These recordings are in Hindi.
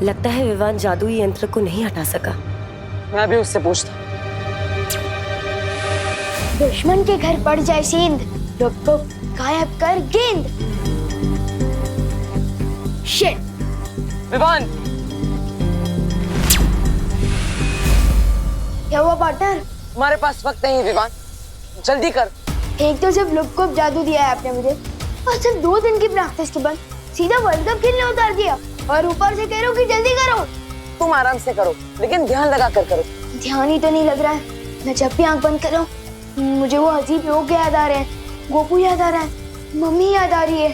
लगता है विवान जादुई यंत्र को नहीं हटा सका। मैं भी उससे पूछता। दुश्मन के घर पड़ जाए सेंध, रुक को गायब कर गेंद। शिट। विवान, क्या हुआ पार्टनर? हमारे पास वक्त नहीं है विवान, जल्दी कर। एक तो सिर्फ लुक को जादू दिया है आपने मुझे, और सिर्फ 2 दिन की प्रैक्टिस के बाद सीधा वर्ल्ड कप खेलने उतार दिया, और ऊपर से कह रहे हो कि जल्दी करो। तुम आराम से करो, लेकिन ध्यान लगा कर करो। ध्यान ही तो नहीं लग रहा है। मैं जब भी आंख बंद कर रहा हूँ मुझे वो अजीब लोग याद आ रहे हैं, गोपू याद आ रहा है, मम्मी याद आ रही है।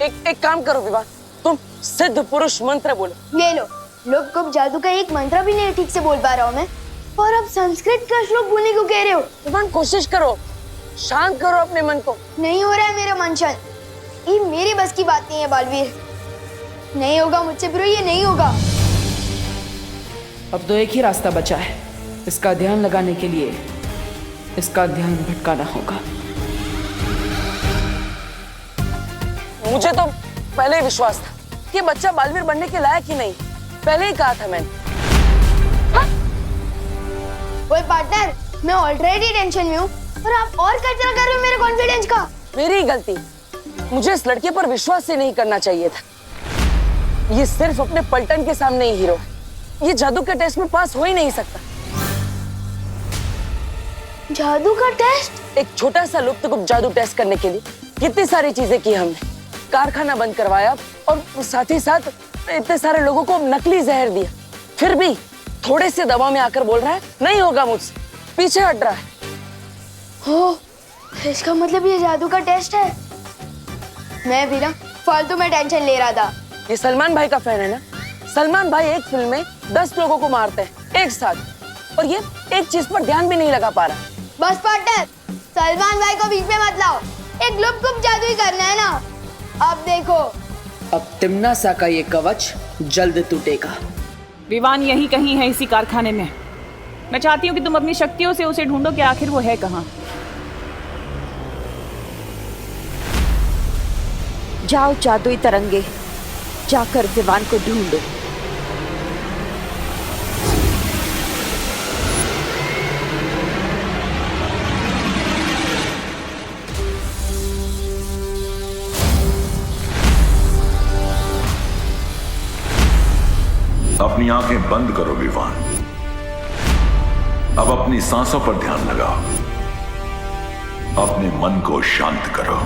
एक काम करो विवान, तुम सिद्ध पुरुष मंत्र बोलो। ले लो, लुक को जादू का एक मंत्र भी नहीं ठीक से बोल पा रहा हूँ मैं, और अब संस्कृत का श्लोक बोलने को कह रहे हो। विवान कोशिश करो, शांत करो अपने मन को। नहीं हो रहा है मेरा मन शांत, ये मेरी बस की बात नहीं है बालवीर। नहीं होगा मुझसे ब्रो, ये नहीं होगा। अब तो एक ही रास्ता बचा है, इसका ध्यान लगाने के लिए इसका ध्यान भटकाना होगा। मुझे तो पहले ही विश्वास था कि बच्चा बालवीर बनने के लायक ही नहीं, पहले ही कहा था मैंने। ओए पार्टनर, मैं ऑलरेडी टेंशन में हूँ और आप और कचरा कर रहे हो मेरे कॉन्फिडेंस का। मेरी ही गलती, मुझे इस लड़के पर विश्वास ही नहीं करना चाहिए था। ये सिर्फ अपने पलटन के सामने ही हीरो है, ये जादू के टेस्ट में पास हो ही नहीं सकता। जादू का टेस्ट? एक छोटा सा लुप्त जादू टेस्ट करने के लिए कितनी सारी चीजें की हमने, कारखाना बंद करवाया और साथ ही साथ इतने सारे लोगों को नकली जहर दिया, फिर भी थोड़े से दबाव में आकर बोल रहा है नहीं होगा मुझसे, पीछे हट रहा है। हो, इसका मतलब ये जादू का टेस्ट है। मैं भी ना फालतू में टेंशन ले रहा था। ये सलमान भाई का फैन है ना, सलमान भाई एक फिल्म में 10 लोगों को मारते हैं एक साथ, और ये एक चीज पर ध्यान भी नहीं लगा पा रहा। बस पार्टनर, सलमान भाई को बीच में मत लाओ, एक गुप जादू ही करना है ना। अब देखो, अब तिम्ना सा का ये कवच जल्द टूटेगा। विवान यहीं कहीं है इसी कारखाने में। मैं चाहती हूँ कि तुम अपनी शक्तियों से उसे ढूंढो कि आखिर वो है कहाँ। जाओ जादुई तरंगे, जाकर विवान को ढूंढो। अपनी आंखें बंद करो विवान, अब अपनी सांसों पर ध्यान लगाओ, अपने मन को शांत करो।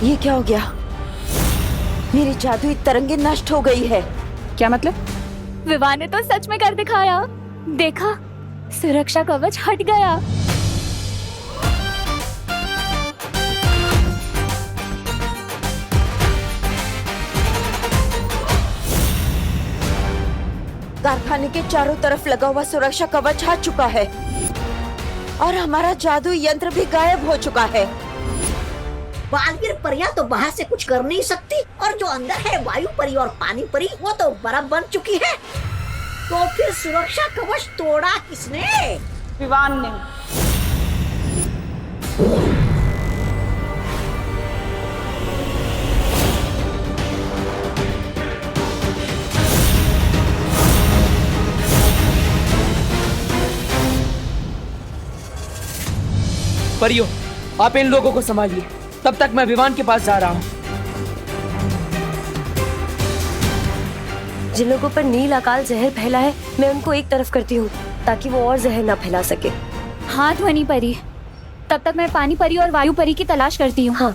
ये क्या हो गया? मेरी जादुई तरंगे नष्ट हो गई है। क्या मतलब? विवान ने तो सच में कर दिखाया, देखा, सुरक्षा कवच हट गया। कारखाने के चारों तरफ लगा हुआ सुरक्षा कवच हट चुका है और हमारा जादुई यंत्र भी गायब हो चुका है। बालवीर परियां तो बाहर से कुछ कर नहीं सकती, और जो अंदर है वायु परी और पानी परी वो तो बर्फ बन चुकी है। तो फिर सुरक्षा कवच तोड़ा किसने? विवान ने। परियो, आप इन लोगों को संभालिए, तब तक मैं विवान के पास जा रहा हूँ। जिन लोगों पर नील अकाल जहर फैला है, मैं उनको एक तरफ करती हूँ ताकि वो और जहर ना फैला सके। हाँ ध्वनि परी, तब तक मैं पानी परी और वायु परी की तलाश करती हूँ। हाँ।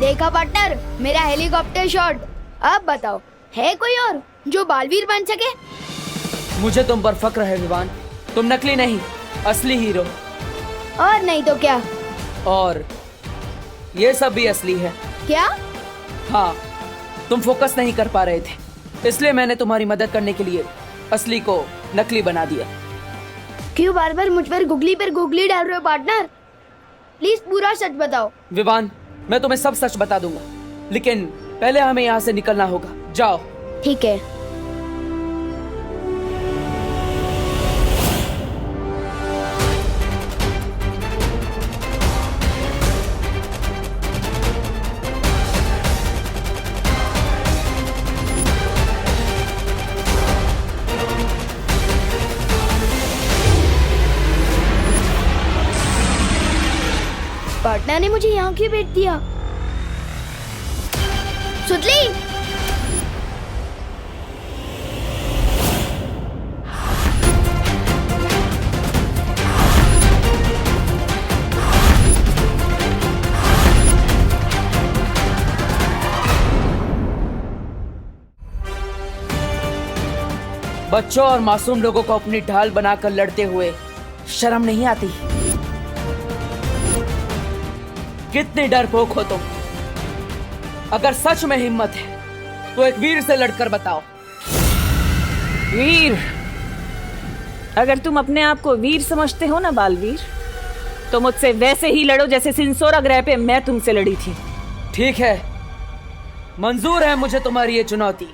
देखा पार्टनर, मेरा हेलीकॉप्टर शॉट। अब बताओ, है कोई और जो बालवीर बन सके? मुझे तुम पर फक्र है विवान। तुम नकली नहीं, असली हीरो। और नहीं तो क्या? और ये सब भी असली है। क्या? हाँ, तुम फोकस नहीं कर पा रहे थे, इसलिए मैंने तुम्हारी मदद करने के लिए असली को नकली बना दिया। क्यों बार बार मुझ पर गुगली डाल रहे हो पार्टनर? प्लीज पूरा सच बताओ। विवान, मैं तुम्हें सब सच बता दूंगा, लेकिन पहले हमें यहाँ से निकलना होगा। जाओ। ठीक है। पार्टनर ने मुझे यहाँ क्यों भेज दिया? सुतली, बच्चों और मासूम लोगों को अपनी ढाल बनाकर लड़ते हुए शर्म नहीं आती? कितने डरपोक हो तुम। अगर सच में हिम्मत है तो एक वीर से लड़कर बताओ। वीर? अगर तुम अपने आप को वीर समझते हो ना बालवीर, तो मुझसे वैसे ही लड़ो जैसे सिंसोरा ग्रह पे मैं तुमसे लड़ी थी। ठीक है, मंजूर है मुझे तुम्हारी ये चुनौती।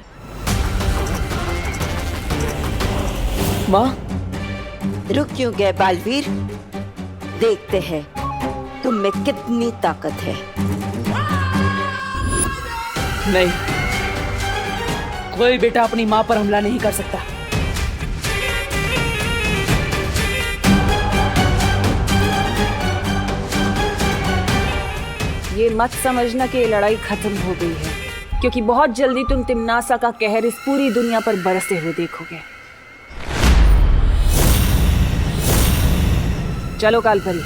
माँ, रुक क्यों गए बालवीर? देखते हैं तुम में कितनी ताकत है। नहीं, कोई बेटा अपनी माँ पर हमला नहीं कर सकता। ये मत समझना कि ये लड़ाई खत्म हो गई है, क्योंकि बहुत जल्दी तुम तिम्नासा का कहर इस पूरी दुनिया पर बरसते हुए देखोगे। चलो कालपरी।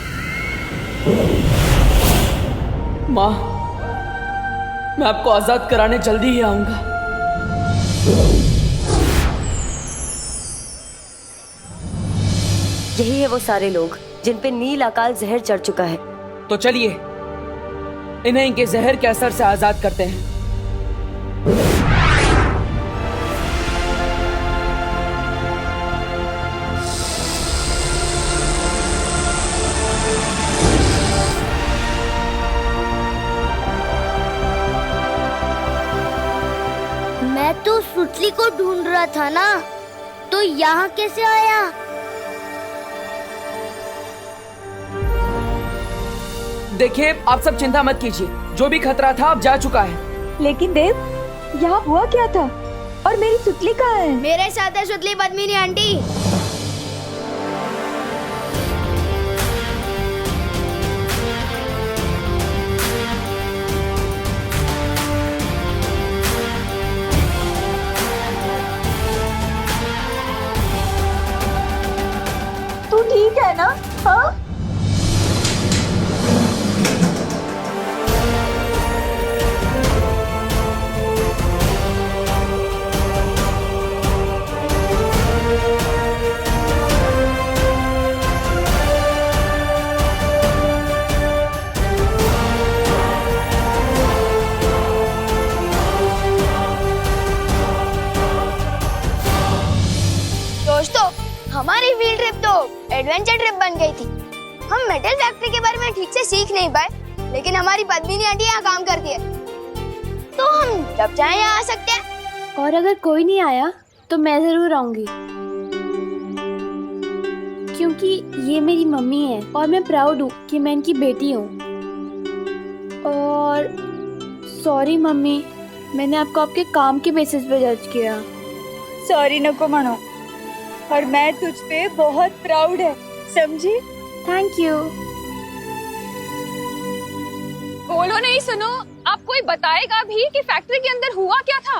माँ, मैं आपको आजाद कराने जल्दी ही आऊंगा। यही है वो सारे लोग जिन पे नील अकाल जहर चढ़ चुका है। तो चलिए इन्हें इनके जहर के असर से आजाद करते हैं। मैं तो सुतली को ढूंढ रहा था ना, तो यहाँ कैसे आया? देखिए, आप सब चिंता मत कीजिए, जो भी खतरा था अब जा चुका है। लेकिन देव, यहाँ हुआ क्या था? और मेरी सुतली कहाँ है? मेरे साथ है सुतली पद्मिनी आंटी। तू ठीक है ना? हाँ? दोस्तों, हमारी फील्ड ट्रिप तो एडवेंचर ट्रिप बन गई थी। हम मेटल फैक्ट्री के बारे में ठीक से सीख नहीं पाए, लेकिन हमारी पद्मिनी आंटी यहाँ काम करती है, तो हम जब चाहे यहाँ आ सकते हैं। और अगर कोई नहीं आया तो मैं जरूर आऊंगी, क्योंकि ये मेरी मम्मी है और मैं प्राउड हूँ कि मैं इनकी बेटी हूँ। और सॉरी मम्मी, मैंने आपको आपके काम के बेसिस पे जज किया। सॉरी नको मानो, और मैं तुझ पे बहुत प्राउड है, समझी? Thank you. बोलो नहीं, सुनो, आप कोई बताएगा भी कि फैक्ट्री के अंदर हुआ क्या था?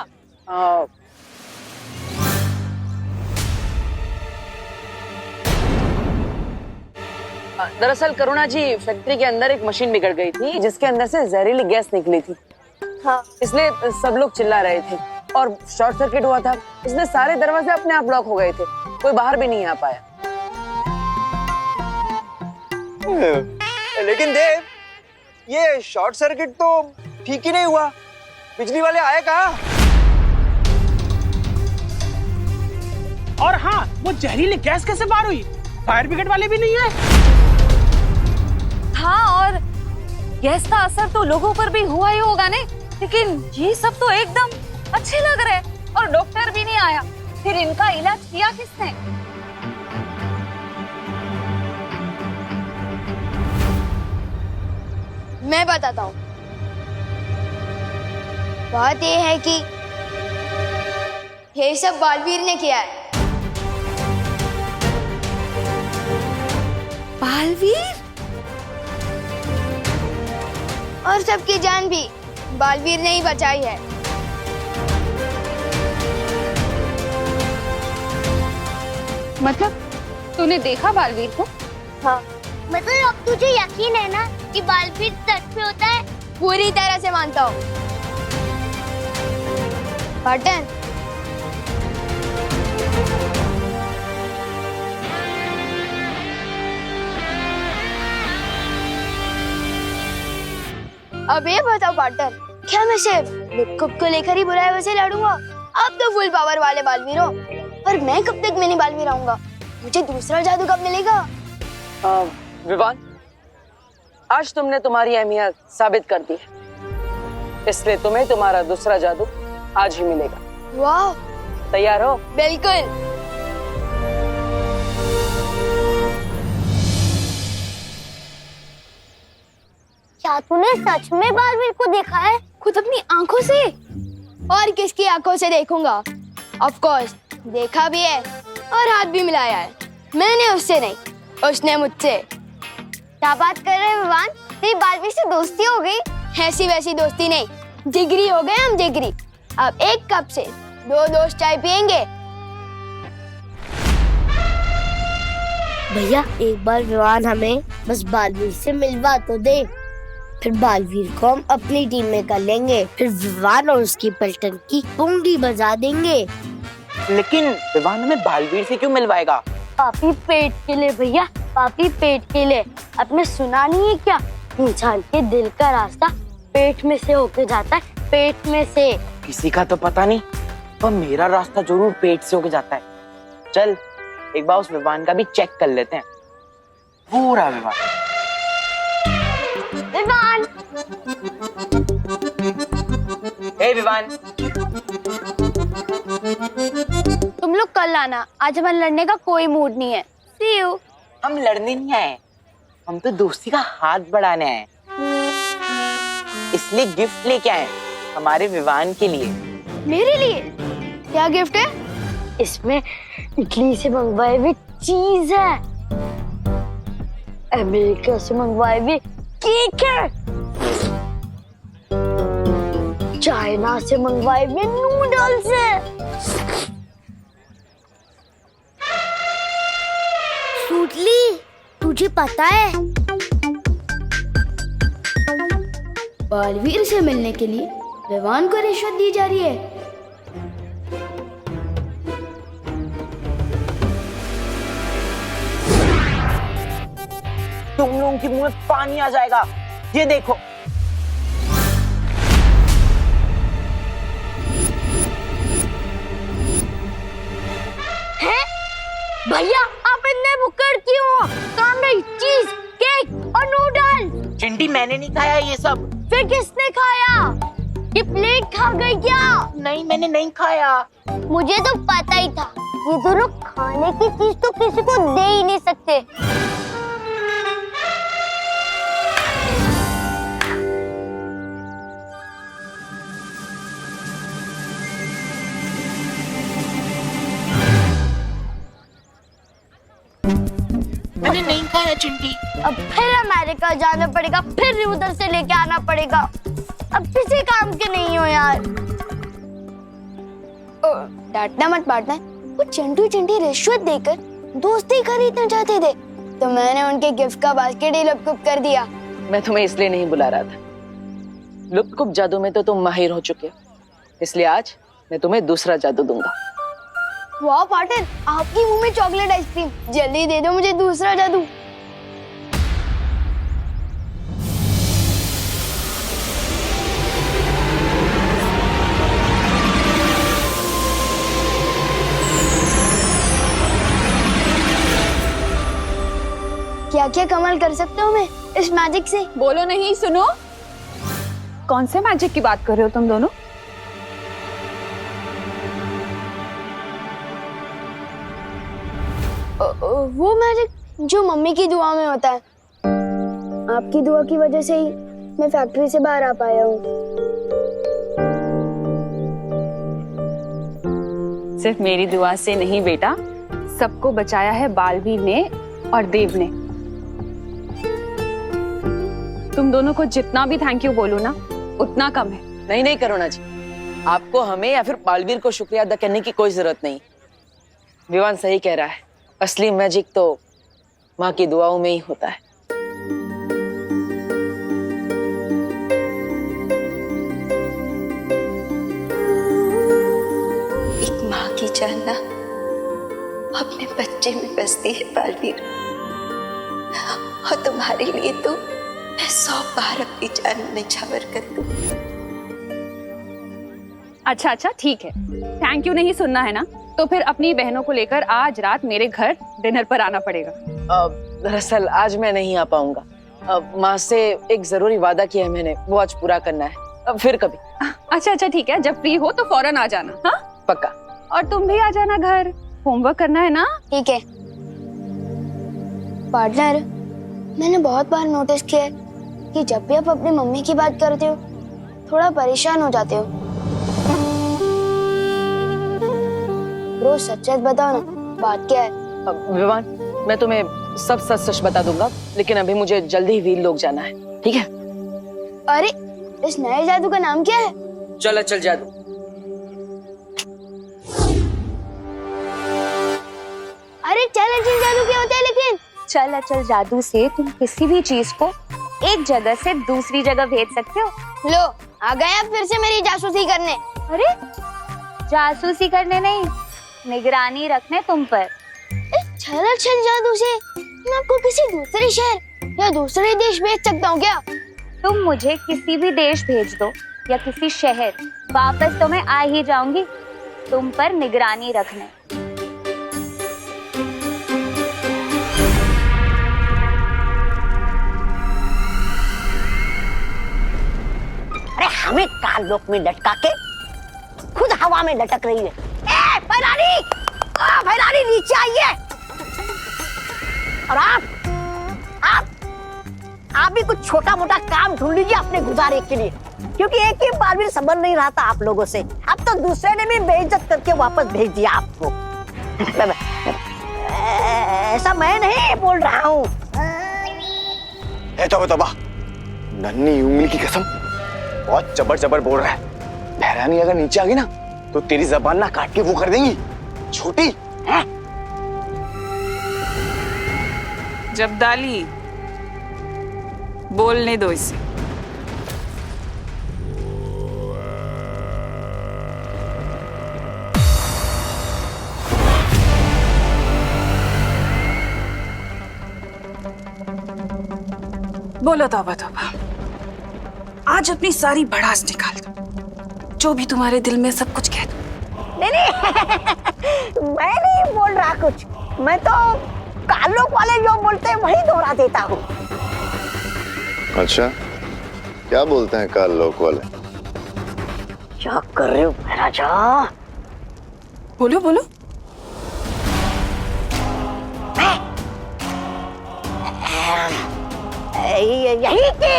दरअसल करुणा जी, फैक्ट्री के अंदर एक मशीन बिगड़ गई थी जिसके अंदर से जहरीली गैस निकली थी। हाँ। इसलिए सब लोग चिल्ला रहे थे और शॉर्ट सर्किट हुआ था। इसलिए सारे दरवाजे अपने आप ब्लॉक हो गए थे, कोई बाहर भी नहीं आ पाया। लेकिन देव, ये शॉर्ट सर्किट तो ठीक ही नहीं हुआ, बिजली वाले आए कहाँ? और हाँ, वो जहरीली गैस कैसे पार हुई? फायर ब्रिगेड वाले भी नहीं आए। हाँ, और गैस का असर तो लोगों पर भी हुआ ही होगा ने, लेकिन ये सब तो एकदम अच्छे लग रहे और डॉक्टर भी नहीं आया। फिर इनका इलाज किया किसने? मैं बताता हूँ। बात ये है कि ये सब बालवीर ने किया है। बालवीर? और सबकी जान भी बालवीर ने ही बचाई है। मतलब तूने देखा बालवीर को? हाँ। मतलब अब तुझे यकीन है ना कि बालवीर सच में होता है? पूरी तरह से मानता हूँ। बटन, अब ये बताओ पार्टनर, क्या मैं सिर्फ लिपकुप को लेकर ही बुराई वैसे लड़ूंगा? अब तो फुल पावर वाले बालवीर हो, पर मैं कब तक मिनी बालवीर आऊंगा? मुझे दूसरा जादू कब मिलेगा? विवान, आज तुमने तुम्हारी अहमियत साबित कर दी है, इसलिए तुम्हें तुम्हारा दूसरा जादू आज ही मिलेगा। वाह, तैयार हो? बिल्कुल। क्या तूने सच में बालवीर को देखा है? खुद अपनी आंखों से? और किसकी आंखों से देखूंगा? ऑफ कोर्स देखा भी है और हाथ भी मिलाया है। मैंने उससे नहीं, उसने मुझसे। क्या बात कर रहे हैं विवान? तेरी बालवीर से दोस्ती हो गई? ऐसी वैसी दोस्ती नहीं, जिगरी हो गए हम, जिगरी। अब एक कप से 2 दोस्त चाय पियेंगे। भैया, एक बार विवान हमें बस बालवीर से मिलवा तो दे, फिर बालवीर को हम अपनी टीम में कर लेंगे, फिर विवान और उसकी पलटन की पुंगी बजा देंगे। लेकिन विवान हमें बालवीर से क्यों मिलवाएगा? पापी पेट के लिए भैया, पापी पेट के लिए। आपने सुना नहीं है क्या? इंसान के दिल का रास्ता पेट में से होके जाता है, पेट में से। किसी का तो पता नहीं, पर मेरा रास्ता जरूर पेट से होके जाता है। चल एक बार उस विवान का भी चेक कर लेते हैं, पूरा विवान। विवान! हे विवान, तुम लोग कल आना, आज हमारे लड़ने का कोई मूड नहीं है। See you। हम लड़ने नहीं आए, हम तो दोस्ती का हाथ बढ़ाने आए, इसलिए गिफ्ट लेके आए हमारे विवान के लिए। मेरे लिए? क्या गिफ्ट है? इसमें इटली से मंगवाए हुए चीज है, अमेरिका से मंगवाए हुए केक है, चाइना से मंगवाए हुए नूडल्स है। सूटली, तुझे पता है बालवीर से मिलने के लिए विवान को रिश्वत दी जा रही है। तुम लोगों के मुंह में पानी आ जाएगा, ये देखो। भैया, आप इतने बुक्कड़ क्यों हो? काम में चीज, केक और नूडल। चिंटी, मैंने नहीं खाया ये सब। फिर किसने खाया? ये प्लेट खा गई क्या? नहीं, मैंने नहीं खाया। मुझे तो पता ही था, ये दोनों खाने की चीज तो किसी को दे ही नहीं सकते। मैंने नहीं खाया चिंटी। अब फिर अमेरिका जाना पड़ेगा, फिर उधर से लेके आना पड़ेगा। अब किसी काम के नहीं हो यार। डांटना मत पार्टनर, वो चंटू चिंटी रिश्वत देकर दोस्ती खरीदना चाहते थे, तो मैंने उनके गिफ्ट का बास्केट ही लुप्त कर दिया। मैं तुम्हें इसलिए नहीं बुला रहा था। लुप्त जादू में तो तुम माहिर हो चुके हो, इसलिए आज मैं तुम्हें दूसरा जादू दूंगा। वाह पार्टनर, आपकी मुंह में चॉकलेट आइसक्रीम, जल्दी दे दो मुझे दूसरा जादू। क्या क्या कमाल कर सकता हूँ मैं इस मैजिक से। बोलो नहीं, सुनो। कौन से मैजिक की बात कर रहे हो तुम दोनों? वो मैजिक जो मम्मी की दुआ में होता है। आपकी दुआ की वजह से ही मैं फैक्ट्री से बाहर आ पाया हूँ। सिर्फ मेरी दुआ से नहीं बेटा, सबको बचाया है बालवीर ने और देव ने। तुम दोनों को जितना भी थैंक यू बोलूं ना उतना कम है। नहीं नहीं करुणा जी, आपको हमें या फिर बालवीर को शुक्रिया अदा करने की कोई जरूरत नहीं। विवान सही कह रहा है, असली मैजिक तो माँ की दुआओं में ही होता है। एक माँ की जान ना अपने बच्चे में बसती है बालवीर, और तुम्हारे लिए तो मैं 100 बार अपनी जान निछावर कर दूं। अच्छा ठीक है, थैंक यू नहीं सुनना है ना, तो फिर अपनी बहनों को लेकर आज रात मेरे घर डिनर पर आना पड़ेगा। दरअसल आज मैं नहीं आ पाऊंगा। माँ से एक जरूरी वादा किया है मैंने, वो आज पूरा करना है। फिर कभी। अच्छा ठीक है, जब फ्री हो तो फौरन आ जाना। हाँ पक्का। और तुम भी आ जाना घर, होमवर्क करना है ना। ठीक है। पार्टनर, मैंने बहुत बार नोटिस किया है कि जब भी आप अपनी मम्मी की बात करते हो थोड़ा परेशान हो जाते हो। रोज सच सच बताओ ना, बात क्या है? विवान, मैं तुम्हें सब सच सच बता दूंगा, लेकिन अभी मुझे जल्दी ही वीर लोग जाना है, ठीक है? अरे, इस नए जादू का नाम क्या है? चल जादू। अरे चल जादू क्या होता है? लेकिन चल जादू से तुम किसी भी चीज को एक जगह से दूसरी जगह भेज सकते हो। लो, आ गए आप फिर से मेरी जासूसी करने। अरे जासूसी करने नहीं, निगरानी रखने तुम पर। छल जादू से मैं आपको किसी दूसरे शहर या दूसरे देश भेज सकता हूँ क्या? तुम मुझे किसी भी देश भेज दो या किसी शहर, वापस तो मैं आ ही जाऊंगी तुम पर निगरानी रखने। अरे हमें काल लोक में लटका के खुद हवा में लटक रही है। ए भैरानी, भैरानी नीचे आइए। और आप भी कुछ छोटा मोटा काम ढूंढ लीजिए अपने गुजारे के लिए, क्योंकि एक ही बार भी संभल नहीं रहा था आप लोगों से। अब तो दूसरे ने भी बेइज्जत करके वापस भेज दिया आपको। ऐसा मैं नहीं बोल रहा हूँ। तोबा, नन्ही उंगली की कसम, बहुत जबर बोल रहा है। भैरानी अगर नीचे आ गई ना तो तेरी जबान ना काट के वो कर देंगी छोटी। जब्दाली, बोलने दो इसे। बोलो तौबा, आज अपनी सारी भड़ास निकाल दो, जो भी तुम्हारे दिल में सब कुछ कह दो। नहीं मैं नहीं बोल रहा कुछ, मैं तो कालोक वाले जो बोलते हैं वही दोहरा देता हूँ। अच्छा, क्या बोलते हैं काल लोक वाले? क्या कर रहे हो महाराजा? बोलो। यही कि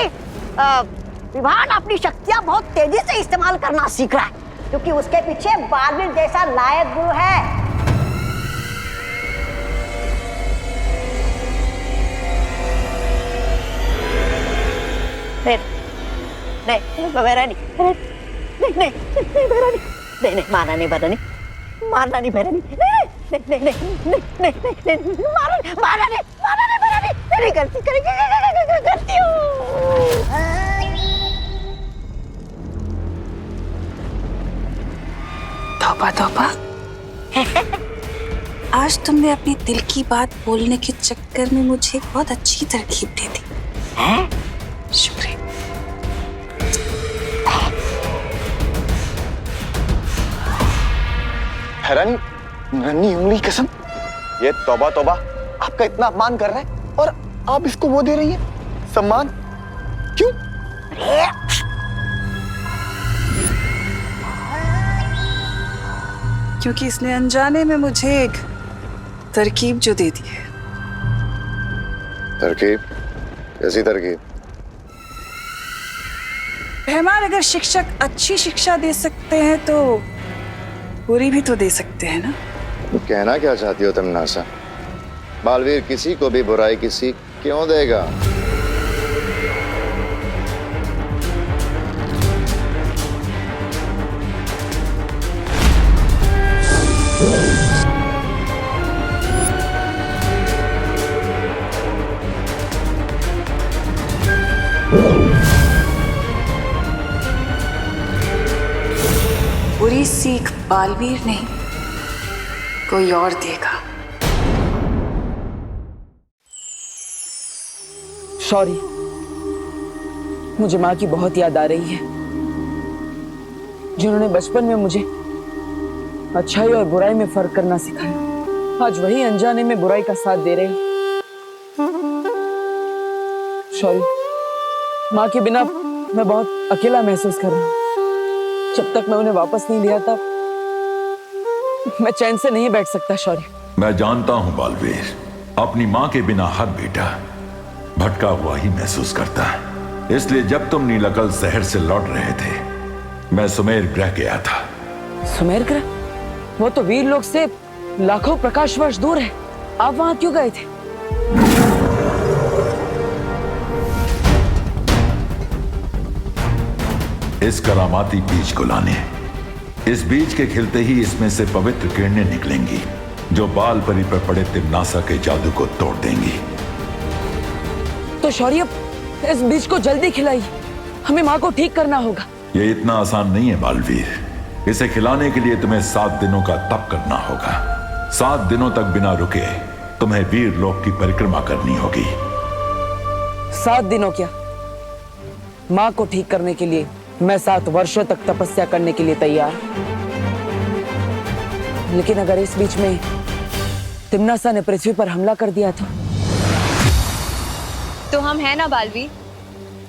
विभान अपनी शक्तियां बहुत तेजी से इस्तेमाल करना सीख रहा है, क्योंकि उसके पीछे बालवीर जैसा लायक गुरु है। नहीं भैरानी, नहीं मारना नहीं भैरानी, मारना नहीं भैरानी, नहीं मारना नहीं भैरानी। करती हूँ। तौबा तौबा। आज तुमने अपनी दिल की बात बोलने के चक्कर में मुझे एक बहुत अच्छी तरकीब दे दी। शुक्रिया। हैरानी, नन्ही उंगली की कसम, ये तौबा तौबा आपका इतना अपमान कर रहा है और आप इसको वो दे रही है सम्मान, क्यों? क्योंकि इसने अनजाने में मुझे एक तरकीब जो दे दी है। तरकीब? कैसी तरकीब? रहमान, अगर शिक्षक अच्छी शिक्षा दे सकते हैं तो बुरी भी तो दे सकते हैं ना। तो कहना क्या चाहती हो तुम नासा? बालवीर किसी को भी बुराई की सीख क्यों देगा? बुरी सीख बालवीर नहीं, कोई और देगा। शौर्य, मुझे माँ की बहुत याद आ रही है, जिन्होंने बचपन में मुझे अच्छाई और बुराई में फर्क करना सिखाया। आज वही अनजाने में बुराई का साथ दे रहे हैं। शौर्य, माँ के बिना मैं बहुत अकेला महसूस कर रहा हूँ। जब तक मैं उन्हें वापस नहीं लिया तब मैं चैन से नहीं बैठ सकता। शौर्य, मैं जानता हूं बालवीर, अपनी मां के बिना हर बेटा भटका हुआ ही महसूस करता है। इसलिए जब तुम नीलकल शहर से लौट रहे थे, मैं सुमेर ग्रह गया था। सुमेर ग्रह? वो तो वीर लोक से लाखों प्रकाश वर्ष दूर है। आप वहां क्यों गए थे? इस करामाती बीज को लाने। इस बीज के खिलते ही इसमें से पवित्र किरणें निकलेंगी, जो बाल परी पर पड़े तिम्नासा के जादू को तोड़ देंगी। तो शौर्य, इस बीज को जल्दी खिलाइए, हमें माँ को ठीक करना होगा। ये इतना आसान नहीं है बालवीर। इसे खिलाने के लिए तुम्हें 7 दिनों का तप करना होगा। 7 दिनों तक बिना रुके तुम्हें वीर लोक की परिक्रमा करनी होगी। 7 दिनों क्या? माँ को ठीक करने के लिए मैं 7 वर्षों तक तपस्या करने के लिए तैयार। लेकिन अगर इस बीच में तिम्नासा ने पृथ्वी पर हमला कर दिया तो हम है ना बालवीर,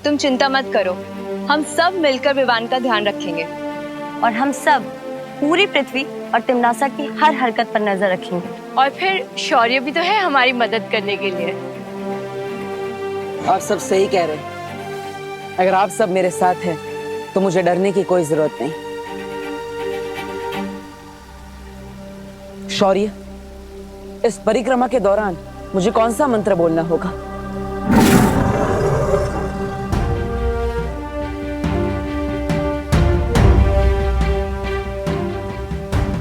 तुम चिंता मत करो। हम सब मिलकर विवान का ध्यान रखेंगे और हम सब पूरी पृथ्वी और तिम्नासा की हर हरकत पर नजर रखेंगे। और फिर शौर्य भी तो है हमारी मदद करने के लिए। आप सब सही कह रहे हैं। अगर आप सब मेरे साथ हैं तो मुझे डरने की कोई जरूरत नहीं। शौर्य, इस परिक्रमा के दौरान मुझे कौन सा मंत्र बोलना होगा?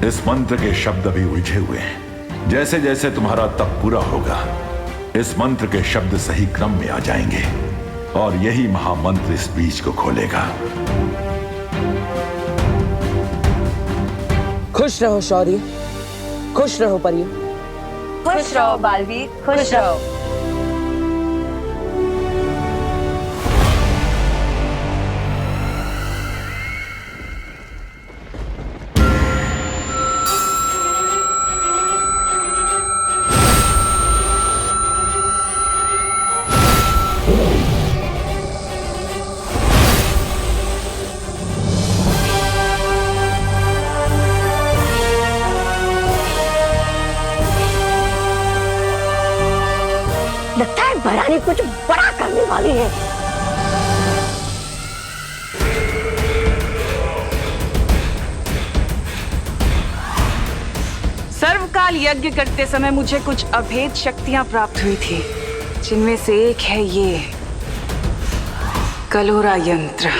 इस मंत्र के शब्द अभी उलझे हुए हैं। जैसे जैसे तुम्हारा तप पूरा होगा, इस मंत्र के शब्द सही क्रम में आ जाएंगे और यही महामंत्र इस बीज को खोलेगा। खुश रहो शौर्य, खुश रहो परियों। खुश रहो बालवीर, खुश रहो। लगता है भरानी कुछ बड़ा करने वाली है। सर्वकाल यज्ञ करते समय मुझे कुछ अभेद शक्तियां प्राप्त हुई थी, जिनमें से एक है ये कलोरा यंत्र।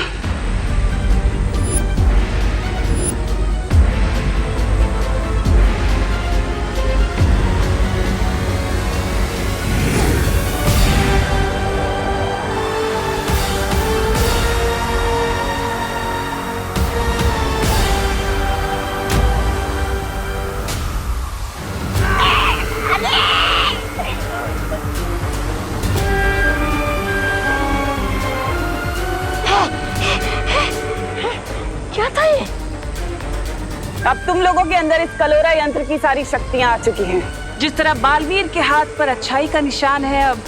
अब तुम लोगों के अंदर इस कलोरा यंत्र की सारी शक्तियां आ चुकी हैं। जिस तरह बालवीर के हाथ पर अच्छाई का निशान है, अब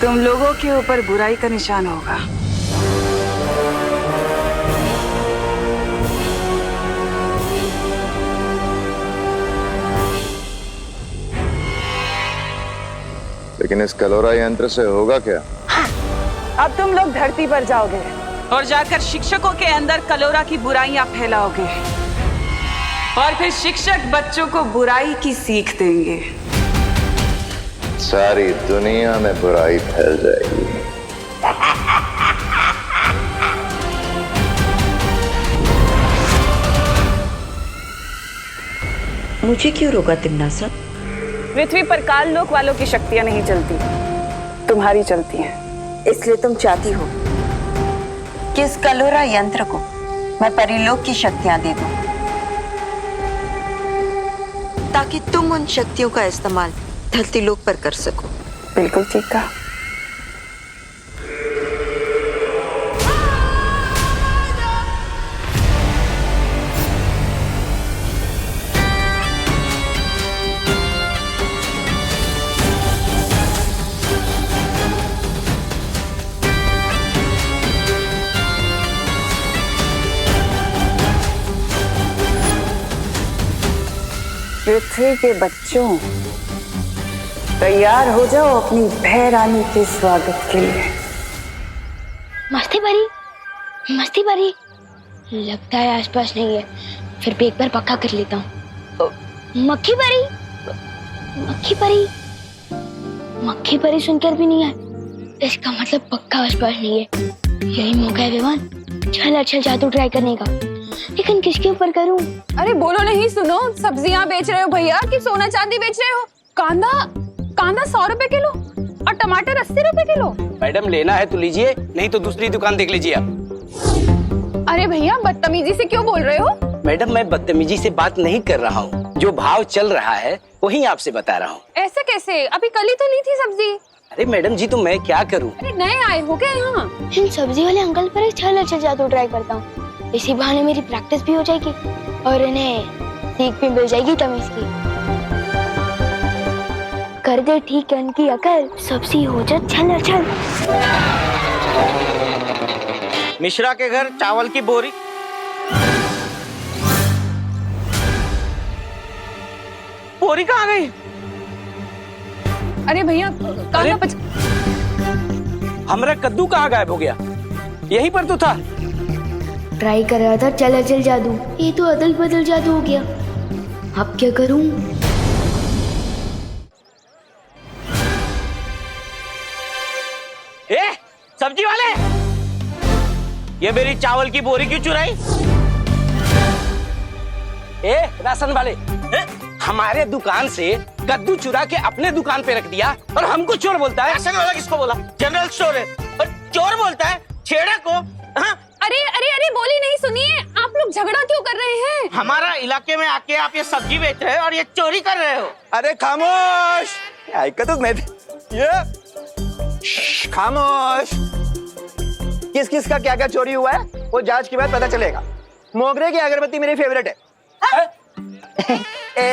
तुम लोगों के ऊपर बुराई का निशान होगा। लेकिन इस कलोरा यंत्र से होगा क्या? अब तुम लोग धरती पर जाओगे और जाकर शिक्षकों के अंदर कलोरा की बुराइयां फैलाओगे और फिर शिक्षक बच्चों को बुराई की सीख देंगे। सारी दुनिया में बुराई फैल जाएगी। मुझे क्यों रोका तिमनासा? पृथ्वी पर काल लोक वालों की शक्तियां नहीं चलती, तुम्हारी चलती हैं। इसलिए तुम चाहती हो कि इस कलोरा यंत्र को मैं परिलोक की शक्तियां दे दूं, ताकि तुम उन शक्तियों का इस्तेमाल धरती लोक पर कर सको। बिल्कुल ठीक कहा। पृथ्वी के बच्चों, तैयार हो जाओ अपनी भय रानी के स्वागत के लिए। मस्ती भरी लगता है आसपास नहीं है, फिर भी एक बार पक्का कर लेता हूँ। मक्खी परी सुनकर भी नहीं है, इसका मतलब पक्का आसपास नहीं है। यही मौका है विवान, चल जादू ट्राई करने का, लेकिन किसके ऊपर करूं? अरे बोलो नहीं, सुनो, सब्जियां बेच रहे हो भैया कि सोना चांदी बेच रहे हो? कांदा 100 रुपए किलो और टमाटर 80 रुपए किलो। मैडम लेना है तो लीजिए, नहीं तो दूसरी दुकान देख लीजिए आप। अरे भैया बदतमीजी से क्यों बोल रहे हो? मैडम मैं बदतमीजी से बात नहीं कर रहा हूँ, जो भाव चल रहा है वही आपसे बता रहा हूँ। ऐसे कैसे? अभी कल ही तो ली थी सब्जी। अरे मैडम जी, तो मैं क्या करूँ? अरे नए आए हो क्या यहाँ? इन सब्जी वाले अंकल पर चल जादू ट्राई करता हूँ, इसी बहाने मेरी प्रैक्टिस भी हो जाएगी और इन्हें सीख भी मिल जाएगी तमीज की। कर दे ठीक इनकी अकल, सब्जी हो जा चल। मिश्रा के घर चावल की बोरी। बोरी कहाँ गई? अरे भैया हमारा कद्दू कहाँ गायब हो गया? यहीं पर तो था। ट्राई कर रहा था चल जादू, ये तो अदल बदल जादू हो गया। अब क्या करूं? सब्जी वाले, ये मेरी चावल की बोरी क्यों चुराई? राशन वाले, हमारे दुकान से कद्दू चुरा के अपने दुकान पे रख दिया और हमको चोर बोलता है। राशन वाला किसको बोला? जनरल स्टोर है और चोर बोलता है छेड़ा को। हाँ? अरे बोली नहीं, सुनिए, आप लोग झगड़ा क्यों कर रहे हैं? हमारा इलाके में आके आप ये सब्जी बेच रहे हो और ये चोरी कर रहे हो। अरे खामोश, खामोश। किस का क्या चोरी हुआ है वो जांच के बाद पता चलेगा। मोगरे की अगरबत्ती मेरी फेवरेट है।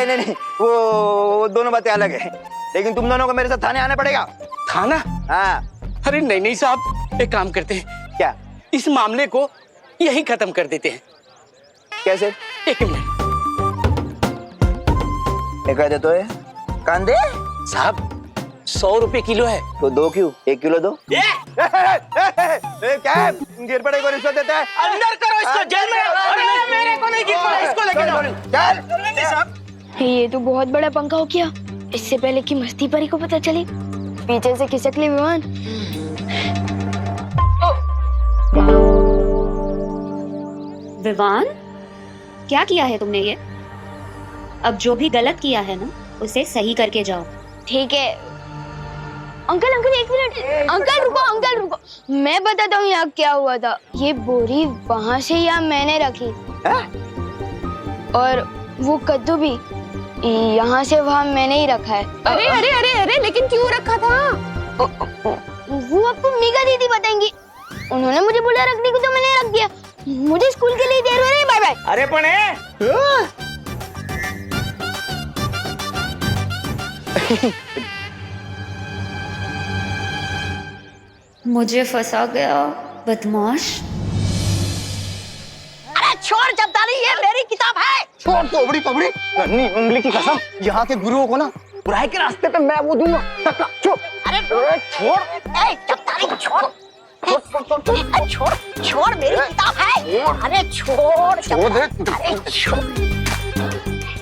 नहीं, वो दोनों बातें अलग है, लेकिन तुम दोनों को मेरे साथ थाने आना पड़ेगा। थाना? हाँ। अरे नहीं साहब, एक काम करते हैं, क्या? इस मामले को यही खत्म कर देते हैं। कैसे? एक मिनट। कह दे तो है कांदे साहब 100 रुपए किलो है। तो 2 क्यों? 1 किलो दो। क्या गिर पड़े को रिश्वत देता है? अंदर करो इसको, जेल में। अरे मेरे को नहीं गिर पड़ा, इसको लेके जाओ। ये तो बहुत बड़ा पंखा हो गया। इससे पहले कि मस्ती परी को पता चले, पीछे से खिसक ले विमान। विवान, क्या किया है तुमने ये? अब जो भी गलत किया है ना, उसे सही करके जाओ। ठीक है अंकल, एक मिनट। अंकल रुको, मैं बताता हूँ यहाँ क्या हुआ था। ये बोरी वहाँ से यहाँ मैंने रखी और वो कद्दू भी यहाँ से वहाँ मैंने ही रखा है। अरे लेकिन क्यों रखा था? वो आपको मीगा दीदी बताएंगी। उन्होंने मुझे बोला रखने को तो मैंने रख दिया। मुझे स्कूल के लिए देर हो रही है। Bye bye. काय? अरे पण मुझे फंसा गया बदमाश। अरे छोड़ जब्दारी, ये मेरी किताब है। छोड़ तोबड़ी तोबड़ी, नन्ही उंगली की कसम, यहाँ के गुरुओं को ना बुराई के रास्ते पे मैं वो दूंगा। छोड़, अरे छोड़, ए जब्दारी छोड़, छोड़ छोड़, मेरी किताब है। अरे छोड़, छोड़ दे। अरे छोड़।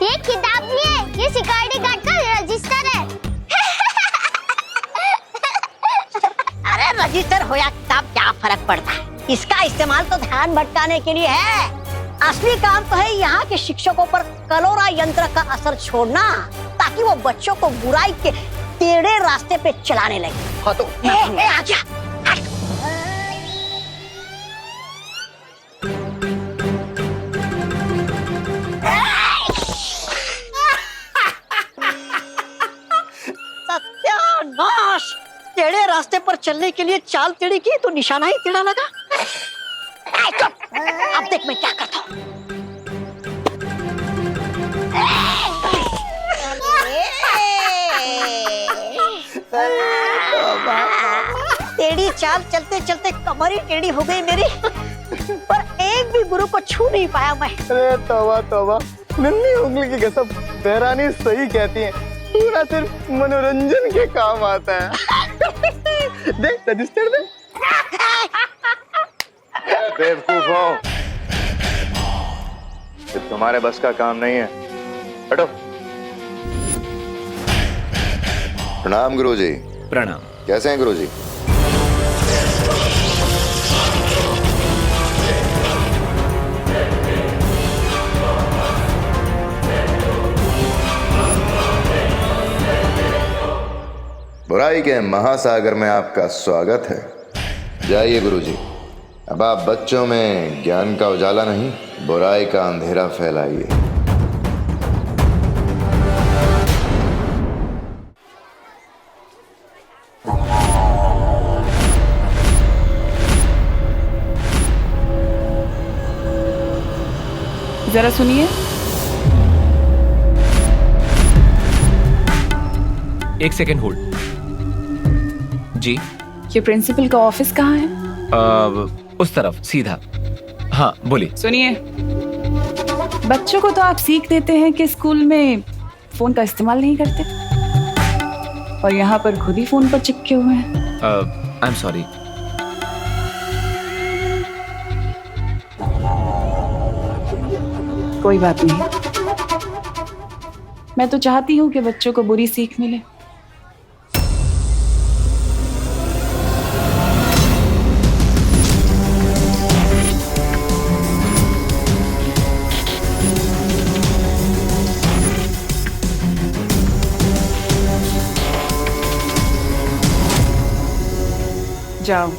ये किताब नहीं है, ये सिक्योरिटी गार्ड का रजिस्टर है। अरे रजिस्टर हो या किताब, क्या फर्क पड़ता है? इसका इस्तेमाल तो ध्यान भटकाने के लिए है। असली काम तो है यहाँ के शिक्षकों पर कलोरा यंत्र का असर छोड़ना, ताकि वो बच्चों को बुराई के टेढ़े रास्ते पे चलाने लगे। हाँ तो आजा। सत्यानाश! टेढ़े रास्ते पर चलने के लिए चाल टेढ़ी की तो निशाना ही टेढ़ा लगा। अब देख मैं क्या करता हूँ। टेढ़ी चाल चलते चलते कमर ही टेढ़ी हो गई मेरी, पर एक भी गुरु को छू नहीं पाया मैं। अरे तौबा तौबा, नन्ही उंगली की कसम, देहरानी सही कहती है, तू ना सिर्फ मनोरंजन के काम आता है। देख रजिस्टर दे। बेवकूफ हो, ये तुम्हारे बस का काम नहीं है। हटो। प्रणाम गुरुजी। प्रणाम। कैसे हैं गुरुजी? बुराई के महासागर में आपका स्वागत है। जाइए गुरुजी, अब आप बच्चों में ज्ञान का उजाला नहीं, बुराई का अंधेरा फैलाइए। जरा सुनिए। एक सेकेंड होल्ड। जी, ये प्रिंसिपल का ऑफिस कहाँ है? उस तरफ सीधा। हाँ बोलिए। सुनिए, बच्चों को तो आप सीख देते हैं कि स्कूल में फोन का इस्तेमाल नहीं करते, और यहाँ पर खुद ही फोन पर चिपके हुए हैं। I am sorry. कोई बात नहीं, मैं तो चाहती हूँ कि बच्चों को बुरी सीख मिले। जाओ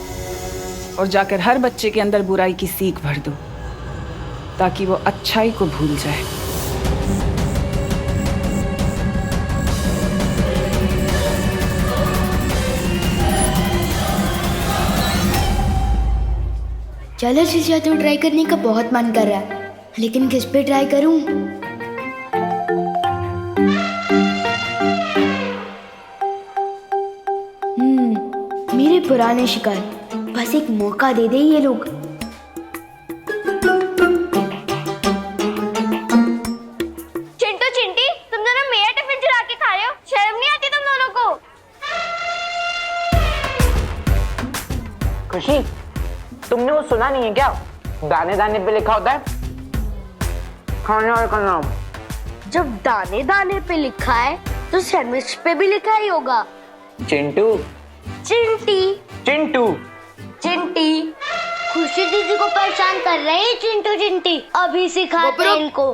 और जाकर हर बच्चे के अंदर बुराई की सीख भर दो, ताकि वो अच्छाई को भूल जाए। चलो जीजा, तो ट्राई करने का बहुत मन कर रहा है, लेकिन किस पे ट्राई करूं? मेरे पुराने शिकार, बस एक मौका दे दे ये लोग। चिंटू चिंटी, तुम दोनों मेरा टिफिन चुरा के खा रहे हो, शर्म नहीं आती तुम दोनों को? खुशी, तुमने वो सुना नहीं है क्या? दाने दाने पे लिखा होता है खाने वाले का नाम। जब दाने दाने पे लिखा है तो सैंडविच पे भी लिखा ही होगा। चिंटू। चिंटी। चिंटू। चिंटी। खुशी दीदी को परेशान कर रहे हैं चिंटू चिंटी, अभी सिखाते हैं इनको।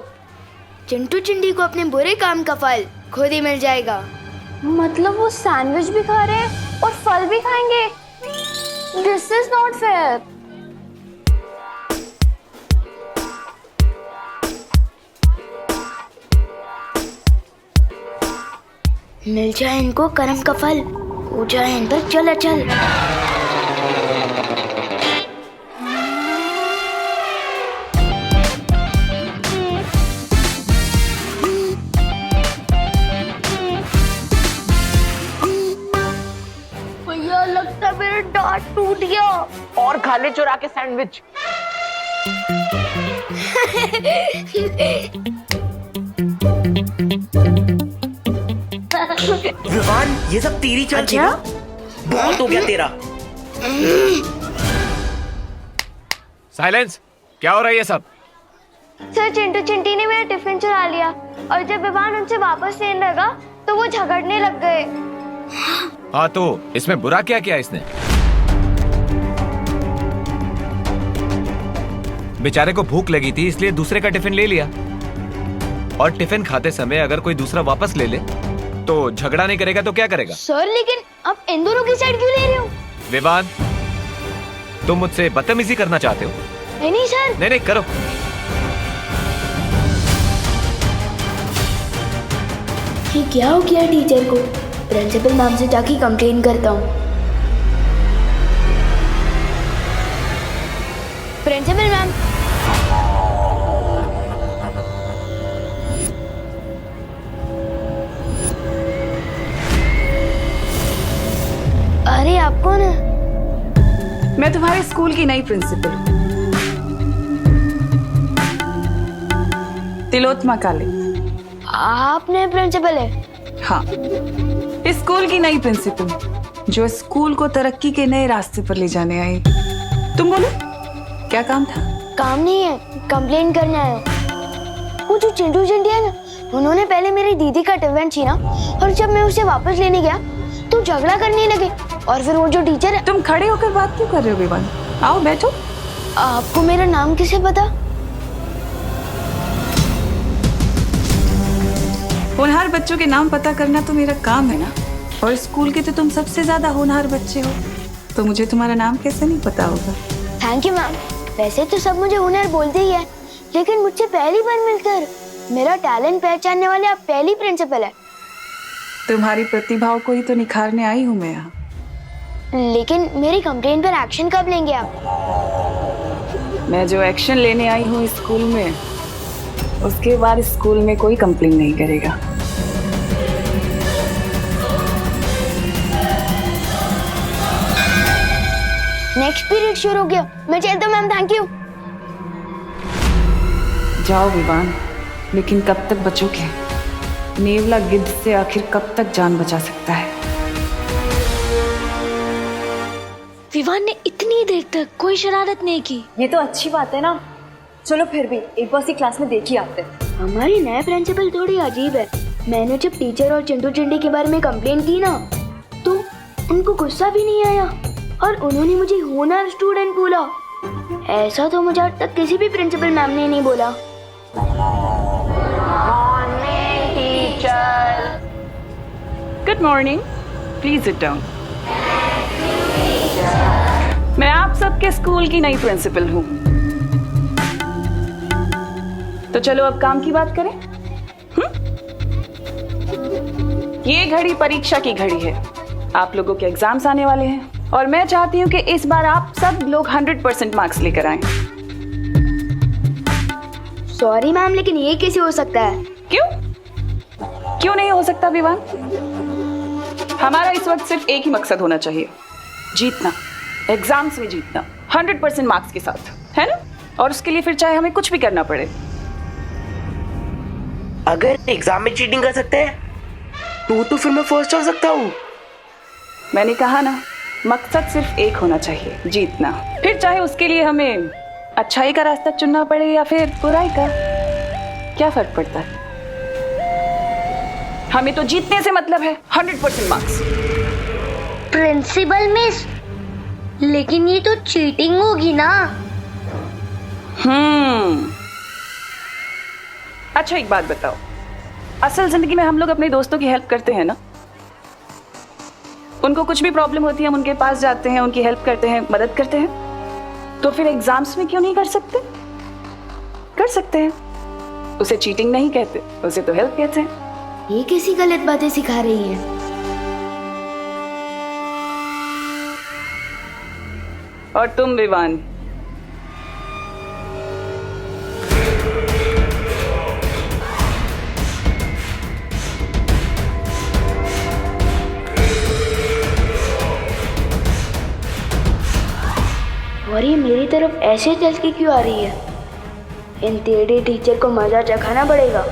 चिंटू चिंटी को अपने बुरे काम का फल खुद ही मिल जाएगा। मतलब वो सैंडविच भी खा रहे हैं और फल भी खाएंगे? This is not fair. मिल जाए इनको कर्म का फल, हो जाए इन पर चल चल। खा ले चुरा के सैंडविच। विवान, ये सब तेरी चाल थी ना? बहुत हो गया तेरा। साइलेंस। क्या हो रहा है ये सब? सर, चिंटू चिंटी ने मेरा टिफिन चुरा लिया और जब विवान उनसे वापस लेने लगा तो वो झगड़ने लग गए। हाँ, तो इसमें बुरा क्या किया इसने? बेचारे को भूख लगी थी इसलिए दूसरे का टिफिन ले लिया, और टिफिन खाते समय अगर कोई दूसरा वापस ले ले तो झगड़ा नहीं करेगा तो क्या करेगा? सर, लेकिन आप इन दोनों की साइड क्यों ले रहे हो? विवान, तुम मुझसे बदतमीजी करना चाहते हो? नहीं सर। नहीं करो। ये क्या हो गया टीचर को? प्रिंसिपल मैम से जाके कंप्लेन करता हूँ। प्रिंसिपल मैम, अरे आप कौन है? मैं तुम्हारे स्कूल की नई प्रिंसिपल हूँ, तिलोत्तमा काले। आप नए प्रिंसिपल है? हाँ, इस स्कूल की नई प्रिंसिपल जो स्कूल को तरक्की के नए रास्ते पर ले जाने आई। तुम बोलो, क्या काम था? काम नहीं है, कंप्लेन करने आया हूँ। वो जो चिंटू चिंटी है ना, उन्होंने पहले मेरी दीदी का टिफिन छीना और जब मैं उसे वापस लेने गया तो झगड़ा करने लगे। और फिर वो जो टीचर है। तुम खड़े होकर बात क्यों कर रहे हो विवान? आओ बैठो। आपको मेरा नाम किसे पता? होनहार बच्चों के नाम पता करना तो मेरा काम है ना, और स्कूल के तो तुम सबसे ज्यादा होनहार बच्चे हो, तो मुझे तुम्हारा नाम कैसे नहीं पता होगा? Thank you ma'am. वैसे तो सब मुझे होनहार बोलते ही है, लेकिन मुझसे पहली बार मिलकर मेरा टैलेंट पहचानने वाले आप पहली प्रिंसिपल है। तुम्हारी प्रतिभाओं को ही तो निखारने आई हूँ मैं यहाँ। लेकिन मेरी कंप्लेन पर एक्शन कब लेंगे आप? मैं जो एक्शन लेने आई हूँ इस स्कूल में, उसके बाद स्कूल में कोई कंप्लेन नहीं करेगा। नेक्स्ट पीरियड शुरू हो गया, मैं चलता हूँ मैम। Thank you. जाओ विवान, लेकिन कब तक बचोगे? नेवला गिद्ध से आखिर कब तक जान बचा सकता है? विवान ने इतनी देर तक कोई शरारत नहीं की। ये तो अच्छी बात है ना। चलो फिर भी एक बार सी क्लास में देख ही आते। हमारी नए प्रिंसिपल थोड़ी अजीब है। मैंने जब टीचर और चिंटू चिंटी के बारे में कंप्लेन की ना, तो उनको गुस्सा भी नहीं आया और उन्होंने मुझे होनहार स्टूडेंट बोला। ऐसा तो मुझे आज तक किसी भी प्रिंसिपल मैम ने नहीं बोला। Good morning, please sit down. मैं आप सबके स्कूल की नई प्रिंसिपल हूँ, तो चलो अब काम की बात करें। ये घड़ी परीक्षा की घड़ी है। आप लोगों के एग्जाम्स आने वाले हैं और मैं चाहती हूँ कि इस बार आप सब लोग 100% मार्क्स लेकर आएं। सॉरी मैम, लेकिन ये कैसे हो सकता है? क्यों नहीं हो सकता विवान? हमारा इस वक्त सिर्फ एक ही मकसद होना चाहिए, जीतना, एग्जाम्स में जीतना 100% मार्क्स के साथ, है ना? और उसके लिए फिर चाहे हमें कुछ भी करना पड़े। अगर एग्जाम में चीटिंग कर सकते हैं तो फिर मैं फर्स्ट हो सकता हूँ। मैंने कहा ना, मकसद सिर्फ एक होना चाहिए, जीतना। फिर चाहे उसके लिए हमें अच्छाई का रास्ता चुनना पड़े या फिर बुराई का, क्या फर्क पड़ता है? हमें तो जीतने से मतलब है, 100% मार्क्स। प्रिंसिपल मिस, लेकिन ये तो चीटिंग होगी ना। अच्छा एक बात बताओ, असल जिंदगी में हम लोग अपने दोस्तों की हेल्प करते हैं ना? उनको कुछ भी प्रॉब्लम होती है हम उनके पास जाते हैं, उनकी हेल्प करते हैं, मदद करते हैं। तो फिर एग्जाम्स में क्यों नहीं कर सकते? कर सकते हैं। उसे चीटिंग नहीं कहते, उसे तो हेल्प कहते हैं। ये कैसी गलत बातें सिखा रही है? और तुम विवान, सॉरी ऐसे चल के क्यों आ रही है? इन टेढ़े टीचर को मजा चखाना पड़ेगा।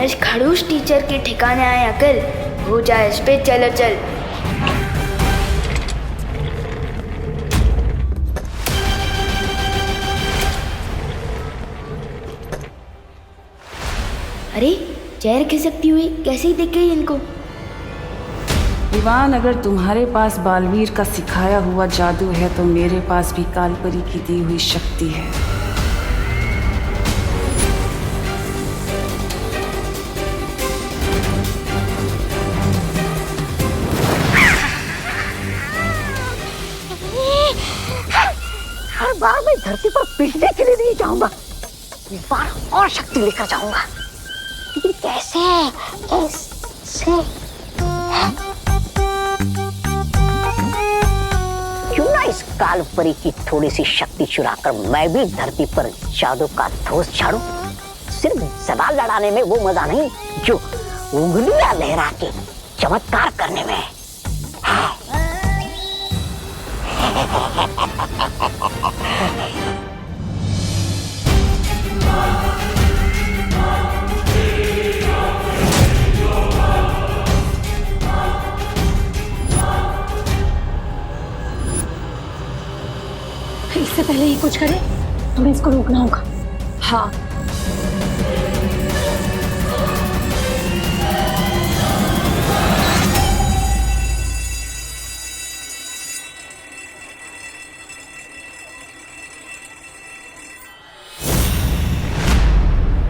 इस खड़ूस टीचर के ठिकाने आए अकल, हो जाए इस पे चलो चल। अरे चेहरे खिसकती हुई कैसी दिख गई इनको? विवान, अगर तुम्हारे पास बालवीर का सिखाया हुआ जादू है तो मेरे पास भी कालपरी की दी हुई शक्ति है। हर बार मैं धरती पर पीटने के लिए नहीं जाऊंगा, इस बार और शक्ति लेकर जाऊंगा। लेकिन कैसे? क्यों ना इस कालपरी की थोड़ी सी शक्ति चुराकर मैं भी धरती पर जादू का धोस झाड़ू। सिर्फ सवाल लड़ाने में वो मजा नहीं जो उंगलियां लहरा के चमत्कार करने में। इससे पहले ही कुछ करे, तुम्हें इसको रोकना होगा। हाँ,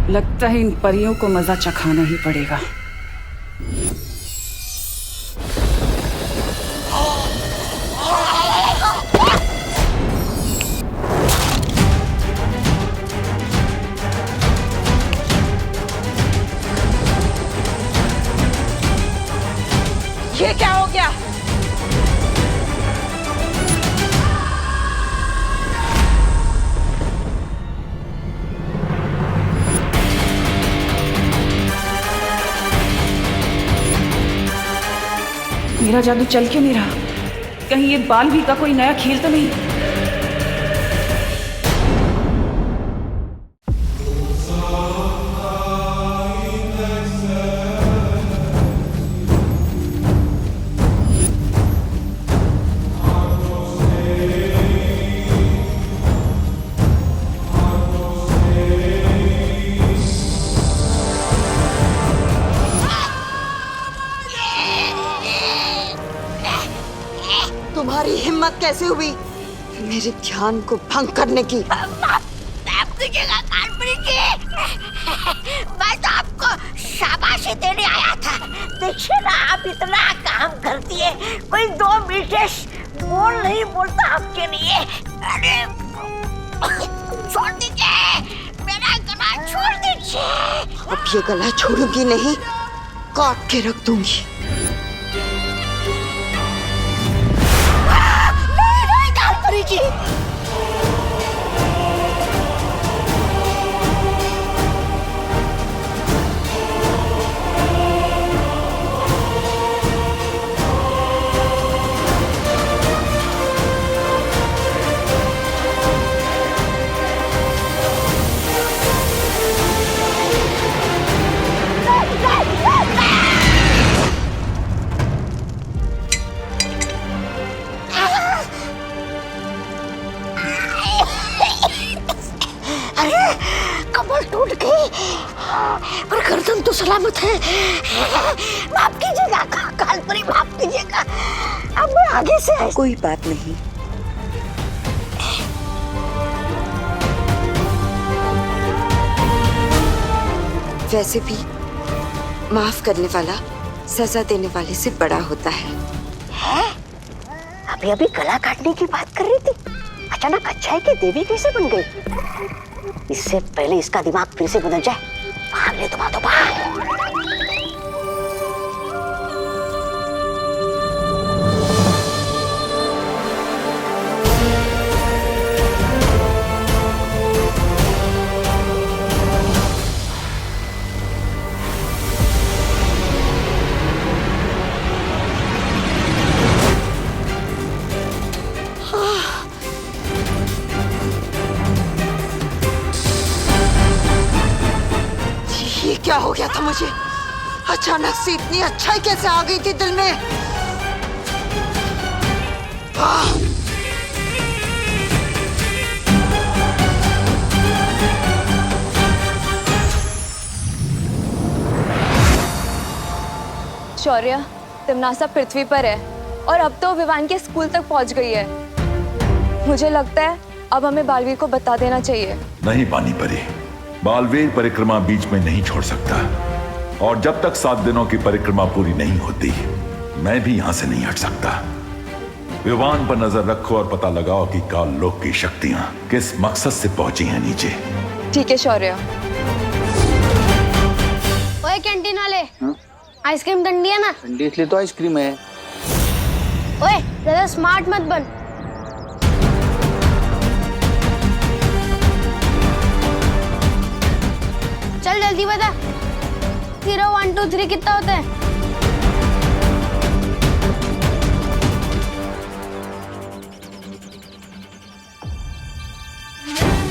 लगता है इन परियों को मजा चखाना ही पड़ेगा। ये क्या हो गया? मेरा जादू चल क्यों नहीं रहा? कहीं ये बालवीर का कोई नया खेल तो नहीं? तुम्हारी हिम्मत कैसे हुई मेरे ध्यान को भंग करने की? मैं तो आपको शाबाशी देने आया था। देखिए ना, आप इतना काम करती है, कोई दो विशेष बोल नहीं बोलता आपके लिए। अरे छोड़ दीजिए, मेरा गला छोड़ दीजिए। अब ये गला छोड़ूंगी नहीं, काट के रख दूंगी। जी टूट गई, पर गर्दन तो सलामत है। माफ कीजिएगा कालपरी, माफ कीजिएगा। अब मैं आगे से कोई बात नहीं। वैसे भी माफ करने वाला सजा देने वाले से बड़ा होता है। अभी अभी गला काटने की बात कर रही थी, अचानक अच्छाई की देवी कैसे बन गई? इससे पहले इसका दिमाग फिर से बदल जाए, भाग ले तुम, तो भाग। क्या हो गया था मुझे? अचानक से इतनी अच्छाई कैसे आ गई थी दिल में? शौर्य, तिमनासा पृथ्वी पर है और अब तो विवान के स्कूल तक पहुंच गई है। मुझे लगता है अब हमें बालवीर को बता देना चाहिए। नहीं पानी परी, बालवीर परिक्रमा बीच में नहीं छोड़ सकता, और जब तक 7 दिनों की परिक्रमा पूरी नहीं होती मैं भी यहां से नहीं हट सकता। विवान पर नजर रखो और पता लगाओ कि काल लोक की शक्तियां किस मकसद से पहुंची हैं नीचे। ठीक है शौर्य। ओए कैंटीन वाले, आइसक्रीम ठंडी है ना? ठंडी इसलिए तो आइसक्रीम है। ओए ज्यादा स्मार्ट मत बन। चल जल्दी बता, 0 1 2 3 कितना होता है?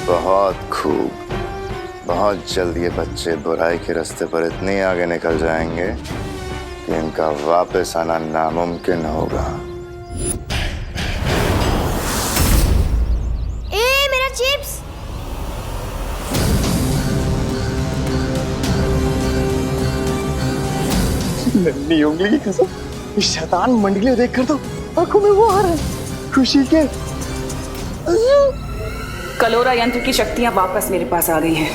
बहुत खूब। बहुत जल्द ये बच्चे बुराई के रास्ते पर इतने आगे निकल जाएंगे कि इनका वापस आना नामुमकिन होगा। ए मेरा चिप्स! नन्ही उंगली की कसम, इस शैतान मंडली देखकर तो आंखों में वो आ रहा है खुशी के। कलोरा यंत्र की शक्तियां वापस मेरे पास आ गई हैं।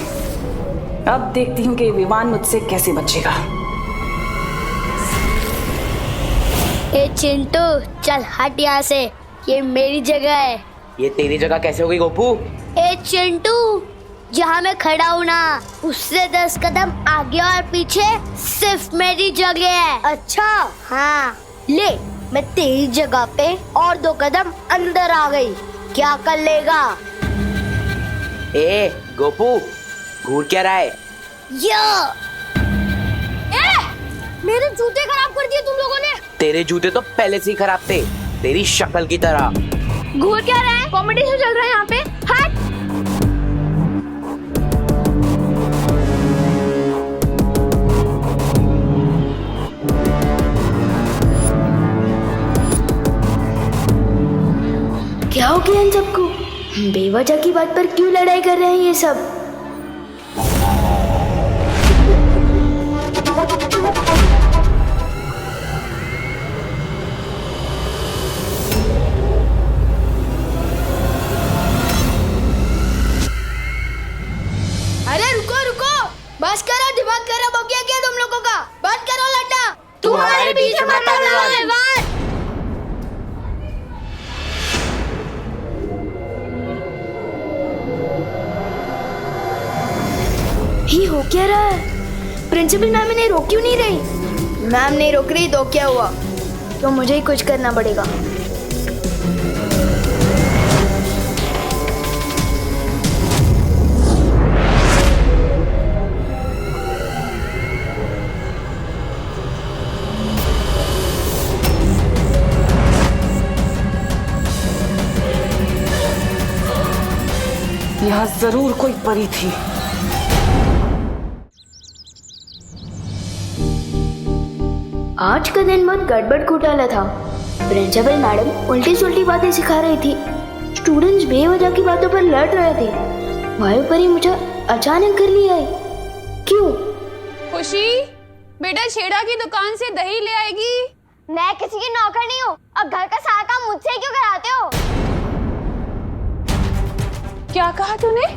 अब देखती हूँ कि विवान मुझसे कैसे बचेगा। ए चिंटू, चल हट यहाँ से, ये मेरी जगह है। ये तेरी जगह कैसे हो गई गोपू? ए चिंटू, जहाँ मैं खड़ा हूँ ना, उससे 10 कदम आगे और पीछे सिर्फ मेरी जगह है। अच्छा हाँ, ले मैं तेरी जगह पे और 2 कदम अंदर आ गई, क्या कर लेगा? ए गोपू, घूर क्या रहा है? मेरे जूते खराब कर दिए तुम लोगों ने। तेरे जूते तो पहले से ही खराब थे, तेरी शक्ल की तरह। घूर क्या रहा है? कॉम्पिटिशन चल रहा है यहाँ पे। हट! क्या हो गया इन सबको? बेवजह की बात पर क्यों लड़ाई कर रहे हैं ये सब? अरे रुको रुको, बस करो, दिमाग खराब हो गया क्या तुम लोगों का? बंद करो लड्डा, तुम्हारे बीच में मत आना। ये हो क्या रहा है? प्रिंसिपल मैम इन्हें रोक क्यों नहीं रही? मैम नहीं रोक रही तो क्या हुआ? तो मुझे ही कुछ करना पड़ेगा। यहाँ जरूर कोई परी थी। आज का दिन बहुत गड़बड़ घोटाला था। प्रिंसिपल मैडम उल्टी सुल्टी बातें सिखा रही थी, स्टूडेंट्स बेवजह की बातों पर लड़ रहे थे। वायु परी मुझे अचानक घर ले आई। क्यों? खुशी, बेटा छेड़ा की दुकान से दही ले आएगी। मैं किसी की नौकर नहीं हूँ, अब घर का सारा काम मुझसे क्यों कराते हो? क्या कहा तूने?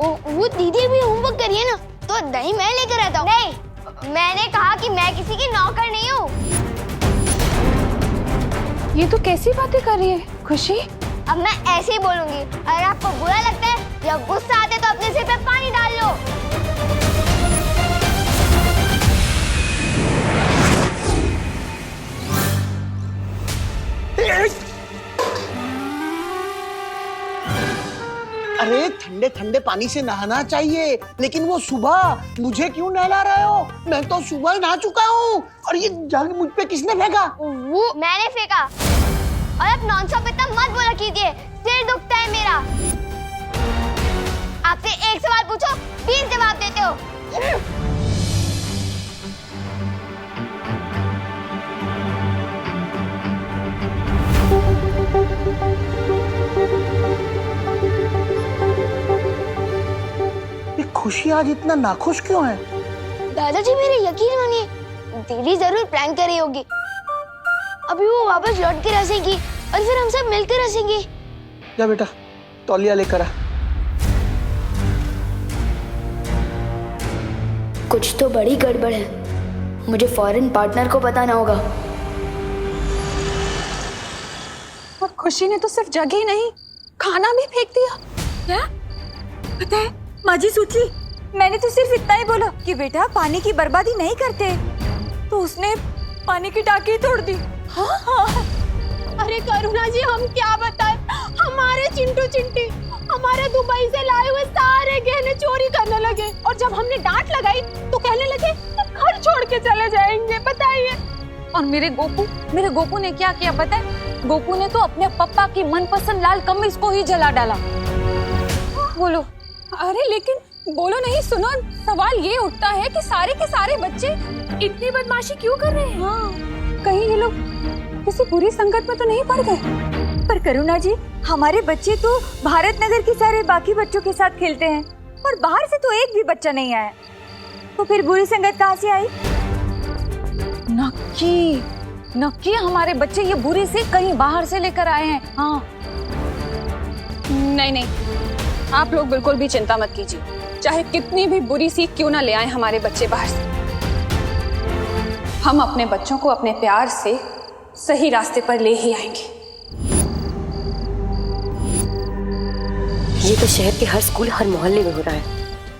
वो दीदी भी होमवर्क करिए ना, तो दही मैं लेकर आता हूँ। नहीं, मैंने कहा कि मैं किसी की नौकर नहीं हूँ। ये तो कैसी बातें कर रही है खुशी? अब मैं ऐसे ही बोलूंगी। अगर आपको बुरा लगता है या गुस्सा आता है तो अपने सिर पे पानी डाल लो। अरे ठंडे ठंडे पानी से नहाना चाहिए, लेकिन वो सुबह मुझे क्यों नहला रहे हो? मैं तो सुबह नहा चुका हूँ। और ये जग मुझ पे किसने फेंका? वो मैंने फेंका। और अब नॉनस्टॉप इतना मत बोला कीजिए, सिर दुखता है मेरा। आपसे एक सवाल पूछो 20 जवाब देते हो। खुशी आज इतना नाखुश क्यों है? दादाजी मेरे यकीन मानिए, दीदी जरूर प्रैंक कर रही होगी। अभी वो वापस लौट के हंसेगी और फिर हम सब मिलकर हंसेंगे। जा बेटा, तौलिया लेकर आ। कुछ तो बड़ी गड़बड़ है, मुझे फॉरेन पार्टनर को बताना होगा। और खुशी ने तो सिर्फ जगह ही नहीं, खाना भी फेंक दिया। क्या पता है माँ जी सोची, मैंने तो सिर्फ इतना ही बोला कि बेटा पानी की बर्बादी नहीं करते, तो उसने पानी की टाकी तोड़ दी। हाँ हाँ। अरे करुणा जी, हम क्या बताएं, हमारे चिंटू चिंटी हमारे दुबई से लाए हुए सारे गहने चोरी करने लगे, और जब हमने डांट लगाई तो कहने लगे घर छोड़ के चले जाएंगे। बताइए। और मेरे गोपू ने क्या किया पता है? गोपू ने तो अपने पापा की मनपसंद लाल कमीज को ही जला डाला। बोलो। अरे लेकिन बोलो नहीं, सुनो, सवाल ये उठता है कि सारे के सारे बच्चे इतनी बदमाशी क्यों कर रहे हैं? हाँ, कहीं ये लोग किसी बुरी संकट में तो नहीं पड़ गए? पर करुणा जी, हमारे बच्चे तो भारत नगर के सारे बाकी बच्चों के साथ खेलते हैं, और बाहर से तो एक भी बच्चा नहीं आया, तो फिर बुरी संगत कहाँ से आई? नक्की हमारे बच्चे ये बुरी से कहीं बाहर से लेकर आए हैं। हाँ। नहीं, आप लोग बिल्कुल भी चिंता मत कीजिए, चाहे कितनी भी बुरी सीख क्यों ना ले आए हमारे बच्चे बाहर से, हम अपने बच्चों को अपने प्यार से सही रास्ते पर ले ही आएंगे। ये तो शहर के हर स्कूल, हर मोहल्ले में हो रहा है।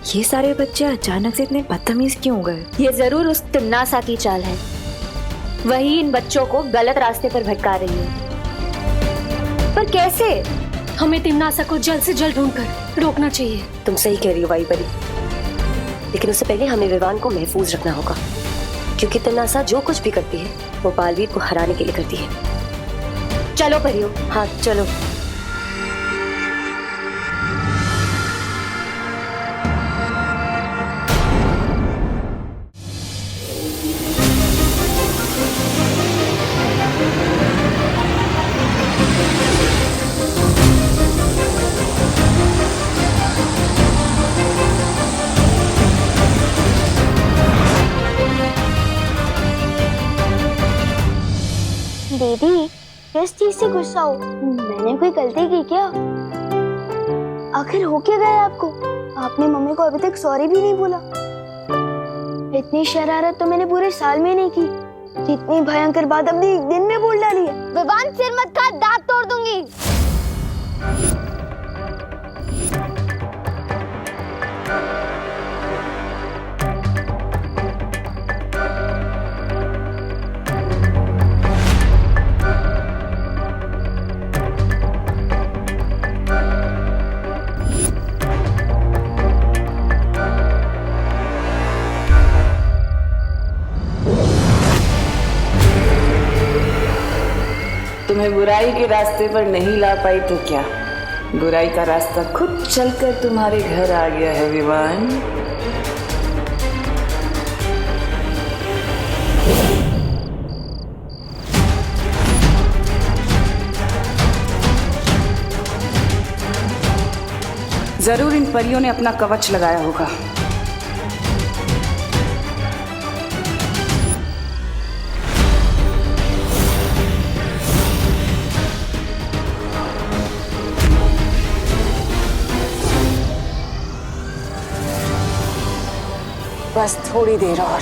ये सारे बच्चे अचानक से इतने बदतमीज क्यों हो गए? ये जरूर उस तिमनासा की चाल है, वही इन बच्चों को गलत रास्ते पर भटका रही है। पर कैसे? हमें तिमनासा को जल्द से जल्द ढूंढकर रोकना चाहिए। तुम सही कह रही हो वाई परी, लेकिन उससे पहले हमें विवान को महफूज रखना होगा, क्योंकि तिमनासा जो कुछ भी करती है वो बालवीर को हराने के लिए करती है। चलो परियो। हाँ चलो। दीदी, किस चीज से गुस्सा हो? मैंने कोई गलती की क्या? आखिर हो क्या गया आपको? आपने मम्मी को अभी तक सॉरी भी नहीं बोला। इतनी शरारत तो मैंने पूरे साल में नहीं की, जितनी भयंकर बात अपने एक दिन में बोल डाली है। विवान, सिर मत काट, दांत तोड़ दूंगी। तुम्हें बुराई के रास्ते पर नहीं ला पाई तो क्या, बुराई का रास्ता खुद चलकर तुम्हारे घर आ गया है विवान। जरूर इन परियों ने अपना कवच लगाया होगा। बस थोड़ी देर और,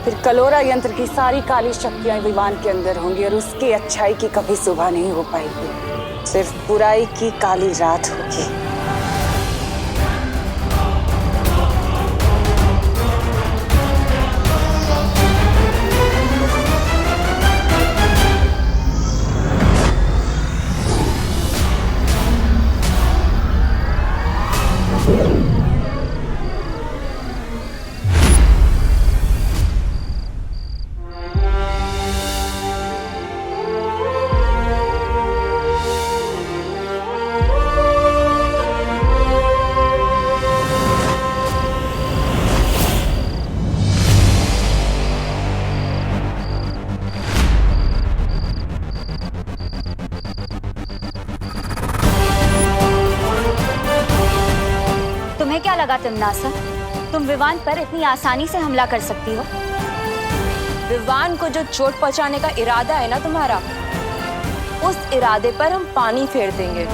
फिर कलोरा यंत्र की सारी काली शक्तियां विवान के अंदर होंगी और उसकी अच्छाई की कभी सुबह नहीं हो पाएगी, सिर्फ बुराई की काली रात होगी। क्या लगा तिमनासा, तुम विवान पर इतनी आसानी से हमला कर सकती हो? विवान को जो चोट पहुंचाने का इरादा है ना तुम्हारा, उस इरादे पर हम पानी फेर देंगे।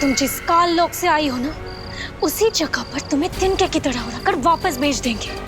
तुम जिस काल लोक से आई हो ना, उसी जगह पर तुम्हें तिनके की तरह उड़ाकर वापस भेज देंगे।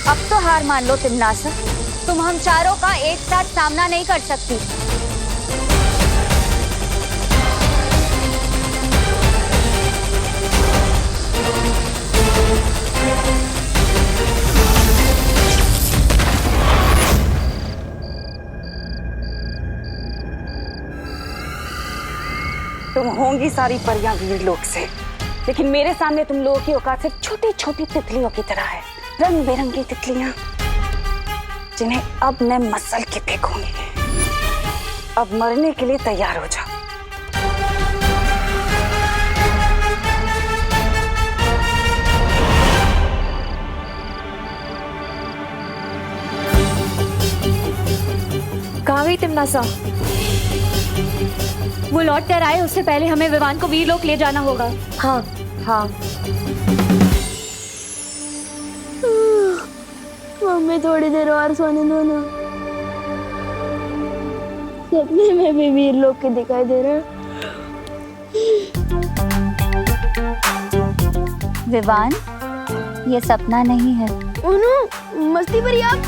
अब तो हार मान लो तिमनासा, तुम हम चारों का एक साथ सामना नहीं कर सकती। तुम होंगी सारी परियां वीर लोक से, लेकिन मेरे सामने तुम लोगों की औकात सिर्फ छोटी छोटी तितलियों की तरह है। रंग बिरंगी तितलियां जिन्हें अब मैं मसल के फेंकूंगी। अब मरने के लिए तैयार हो जाओ। कहाँ गई तिमनासा? वो लौट कर आए उससे पहले हमें विवान को वीरलोक ले जाना होगा। हाँ हाँ। मम्मी थोड़ी देर और सोने दो ना। सपने में भी वीर लोग के दिखाई दे रहे हैं। विवान, ये सपना नहीं है। उन्हों मस्ती भरी आप।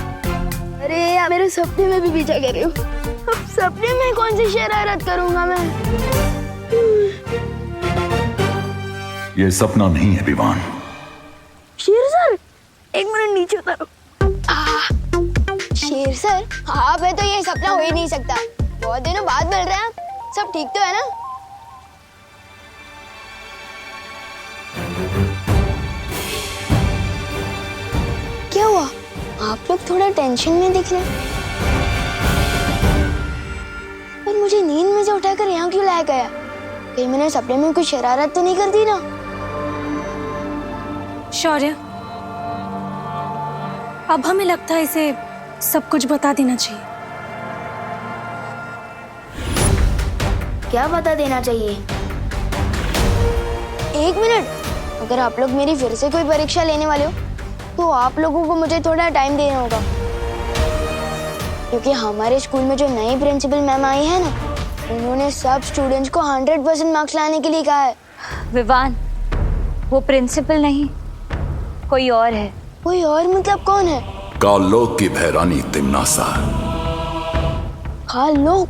अरे यार, मेरे सपने में भी पीछा कर रही हो। अब सपने में कौन सी शरारत करूंगा मैं? ये सपना नहीं है विवान। शेर सर, एक मिनट नीचे उतारो। शेर सर, आप है तो ये सपना हो ही नहीं सकता। बहुत दिनों बाद मिल रहे हैं आप। सब ठीक तो है ना? क्या हुआ? आप लोग थोड़ा टेंशन में दिख रहे हैं। पर मुझे नींद में से उठाकर यहाँ क्यों लाया गया? कहीं मैंने सपने में कुछ शरारत तो नहीं कर दी ना? शौर्य, अब हमें लगता है इसे सब कुछ बता देना चाहिए। क्या बता देना चाहिए? एक मिनट, अगर आप लोग मेरी फिर से कोई परीक्षा लेने वाले हो तो आप लोगों को मुझे थोड़ा टाइम देना होगा, क्योंकि हमारे स्कूल में जो नई प्रिंसिपल मैम आई है ना, उन्होंने सब स्टूडेंट्स को 100% मार्क्स लाने के लिए कहा है। विवान, वो प्रिंसिपल नहीं, कोई और है। कोई और मतलब कौन है? काललोक की भैरानी तिमनासा। काललोक?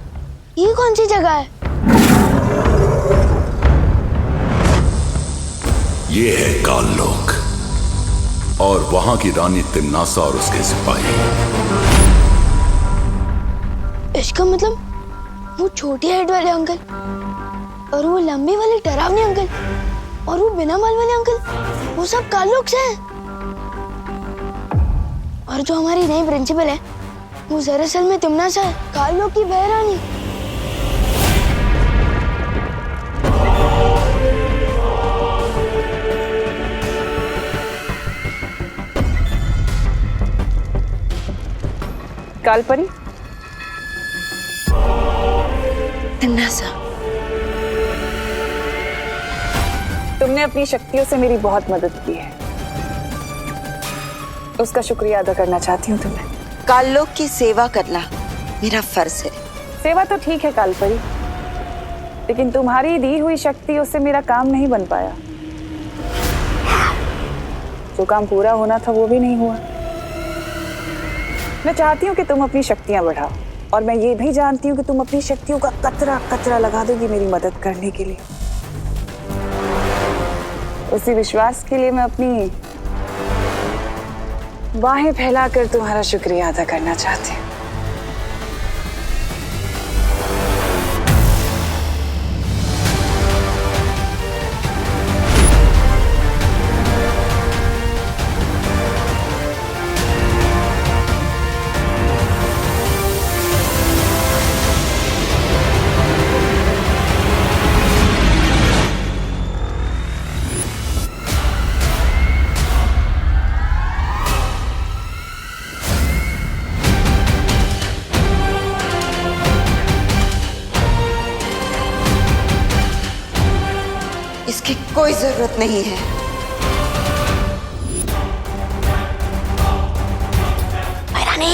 ये कौन सी जगह है? ये है काललोक और वहां की रानी तिमनासा और उसके सिपाही। इसका मतलब वो छोटे हेड वाले अंकल और वो लंबे वाले डरावने अंकल और वो बिना बाल वाले अंकल, वो सब काललोक से हैं। और जो हमारी नई प्रिंसिपल है वो दरअसल में तिमनासा है, काललोक की बहरानी। कालपरी, तिमनासा, तुमने अपनी शक्तियों से मेरी बहुत मदद की है, उसका शुक्रिया अदा करना चाहती हूँ तुम्हें। काललोक की सेवा करना मेरा फर्ज है। सेवा तो ठीक है कालपरी, लेकिन तुम्हारी दी हुई शक्तियों से मेरा काम नहीं बन पाया। जो काम पूरा होना था वो भी नहीं हुआ। मैं चाहती हूँ कि तुम अपनी शक्तियां बढ़ाओ, और मैं ये भी जानती हूँ कि तुम अपनी शक्तियों का कतरा कतरा लगा दोगी मेरी मदद करने के लिए। उसी विश्वास के लिए मैं अपनी बाहें फैलाकर तुम्हारा शुक्रिया अदा करना चाहती हूँ। इसकी कोई जरूरत नहीं है। रानी,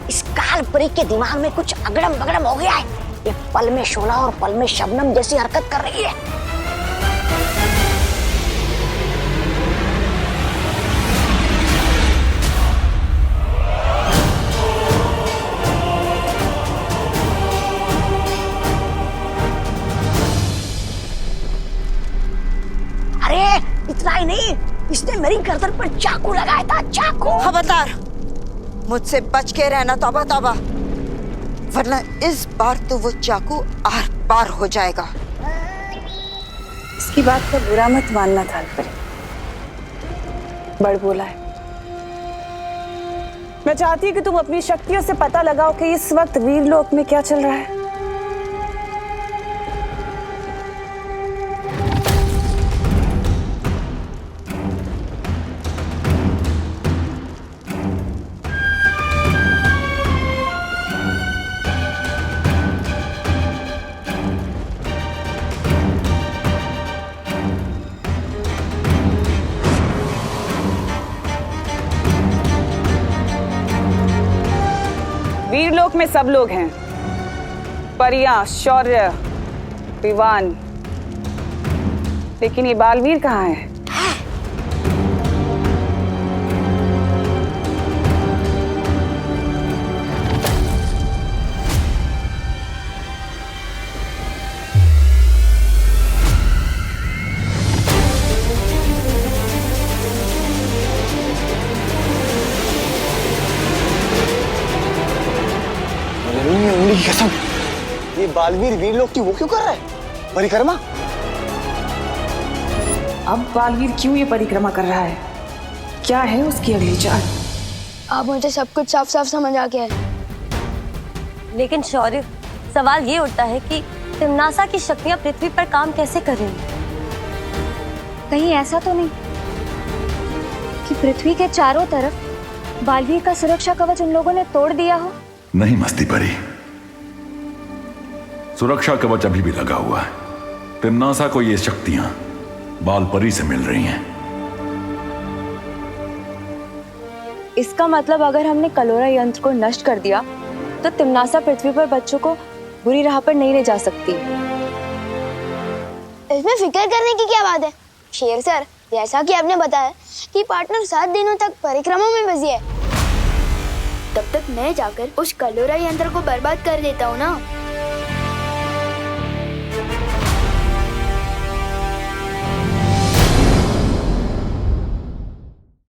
इस काल परी के दिमाग में कुछ अगड़म बगड़म हो गया है। ये पल में शोला और पल में शबनम जैसी हरकत कर रही है। इतना ही नहीं, इसने मेरी गर्दन पर चाकू लगाया था, चाकू। खबरदार, मुझसे बच के रहना तौबा तौबा, वरना इस बार तो वो चाकू आर पार हो जाएगा। इसकी बात का बुरा मत मानना थालपरी, बड़ बोला है। मैं चाहती हूँ कि तुम अपनी शक्तियों से पता लगाओ कि इस वक्त वीरलोक में क्या चल रहा है। वीरलोक में सब लोग हैं, परियां, शौर्य, विवान, लेकिन ये बालवीर कहाँ है? उंगली की कसम, ये बालवीर वीरलोक की वो क्यों कर रहा है? परिक्रमा? अब बालवीर क्यों ये परिक्रमा कर रहा है? क्या है उसकी अगली चाल? अब मुझे सब कुछ साफ साफ समझ आ गया है। लेकिन शौर्य, सवाल ये उठता है कि तिम्नासा की शक्तियां पृथ्वी पर काम कैसे कर रही हैं? कहीं ऐसा तो नहीं कि पृथ्वी के चारों तरफ बालवीर का सुरक्षा कवच उन लोगों ने तोड़ दिया हो? नहीं मस्ती परी, सुरक्षा कवच अभी भी लगा हुआ है। तिम्नासा को ये शक्तियां बाल परी से मिल रही हैं। इसका मतलब अगर हमने कलोरा यंत्र को नष्ट कर दिया तो तिम्नासा पृथ्वी पर बच्चों को बुरी राह पर नहीं ले जा सकती। इसमें फिक्र करने की क्या बात है शेर सर? जैसा कि आपने बताया कि पार्टनर 7 दिनों तक परिक्रमा में बिजी है। तब तक मैं जाकर उस कलोरा यंत्र को बर्बाद कर देता हूँ ना।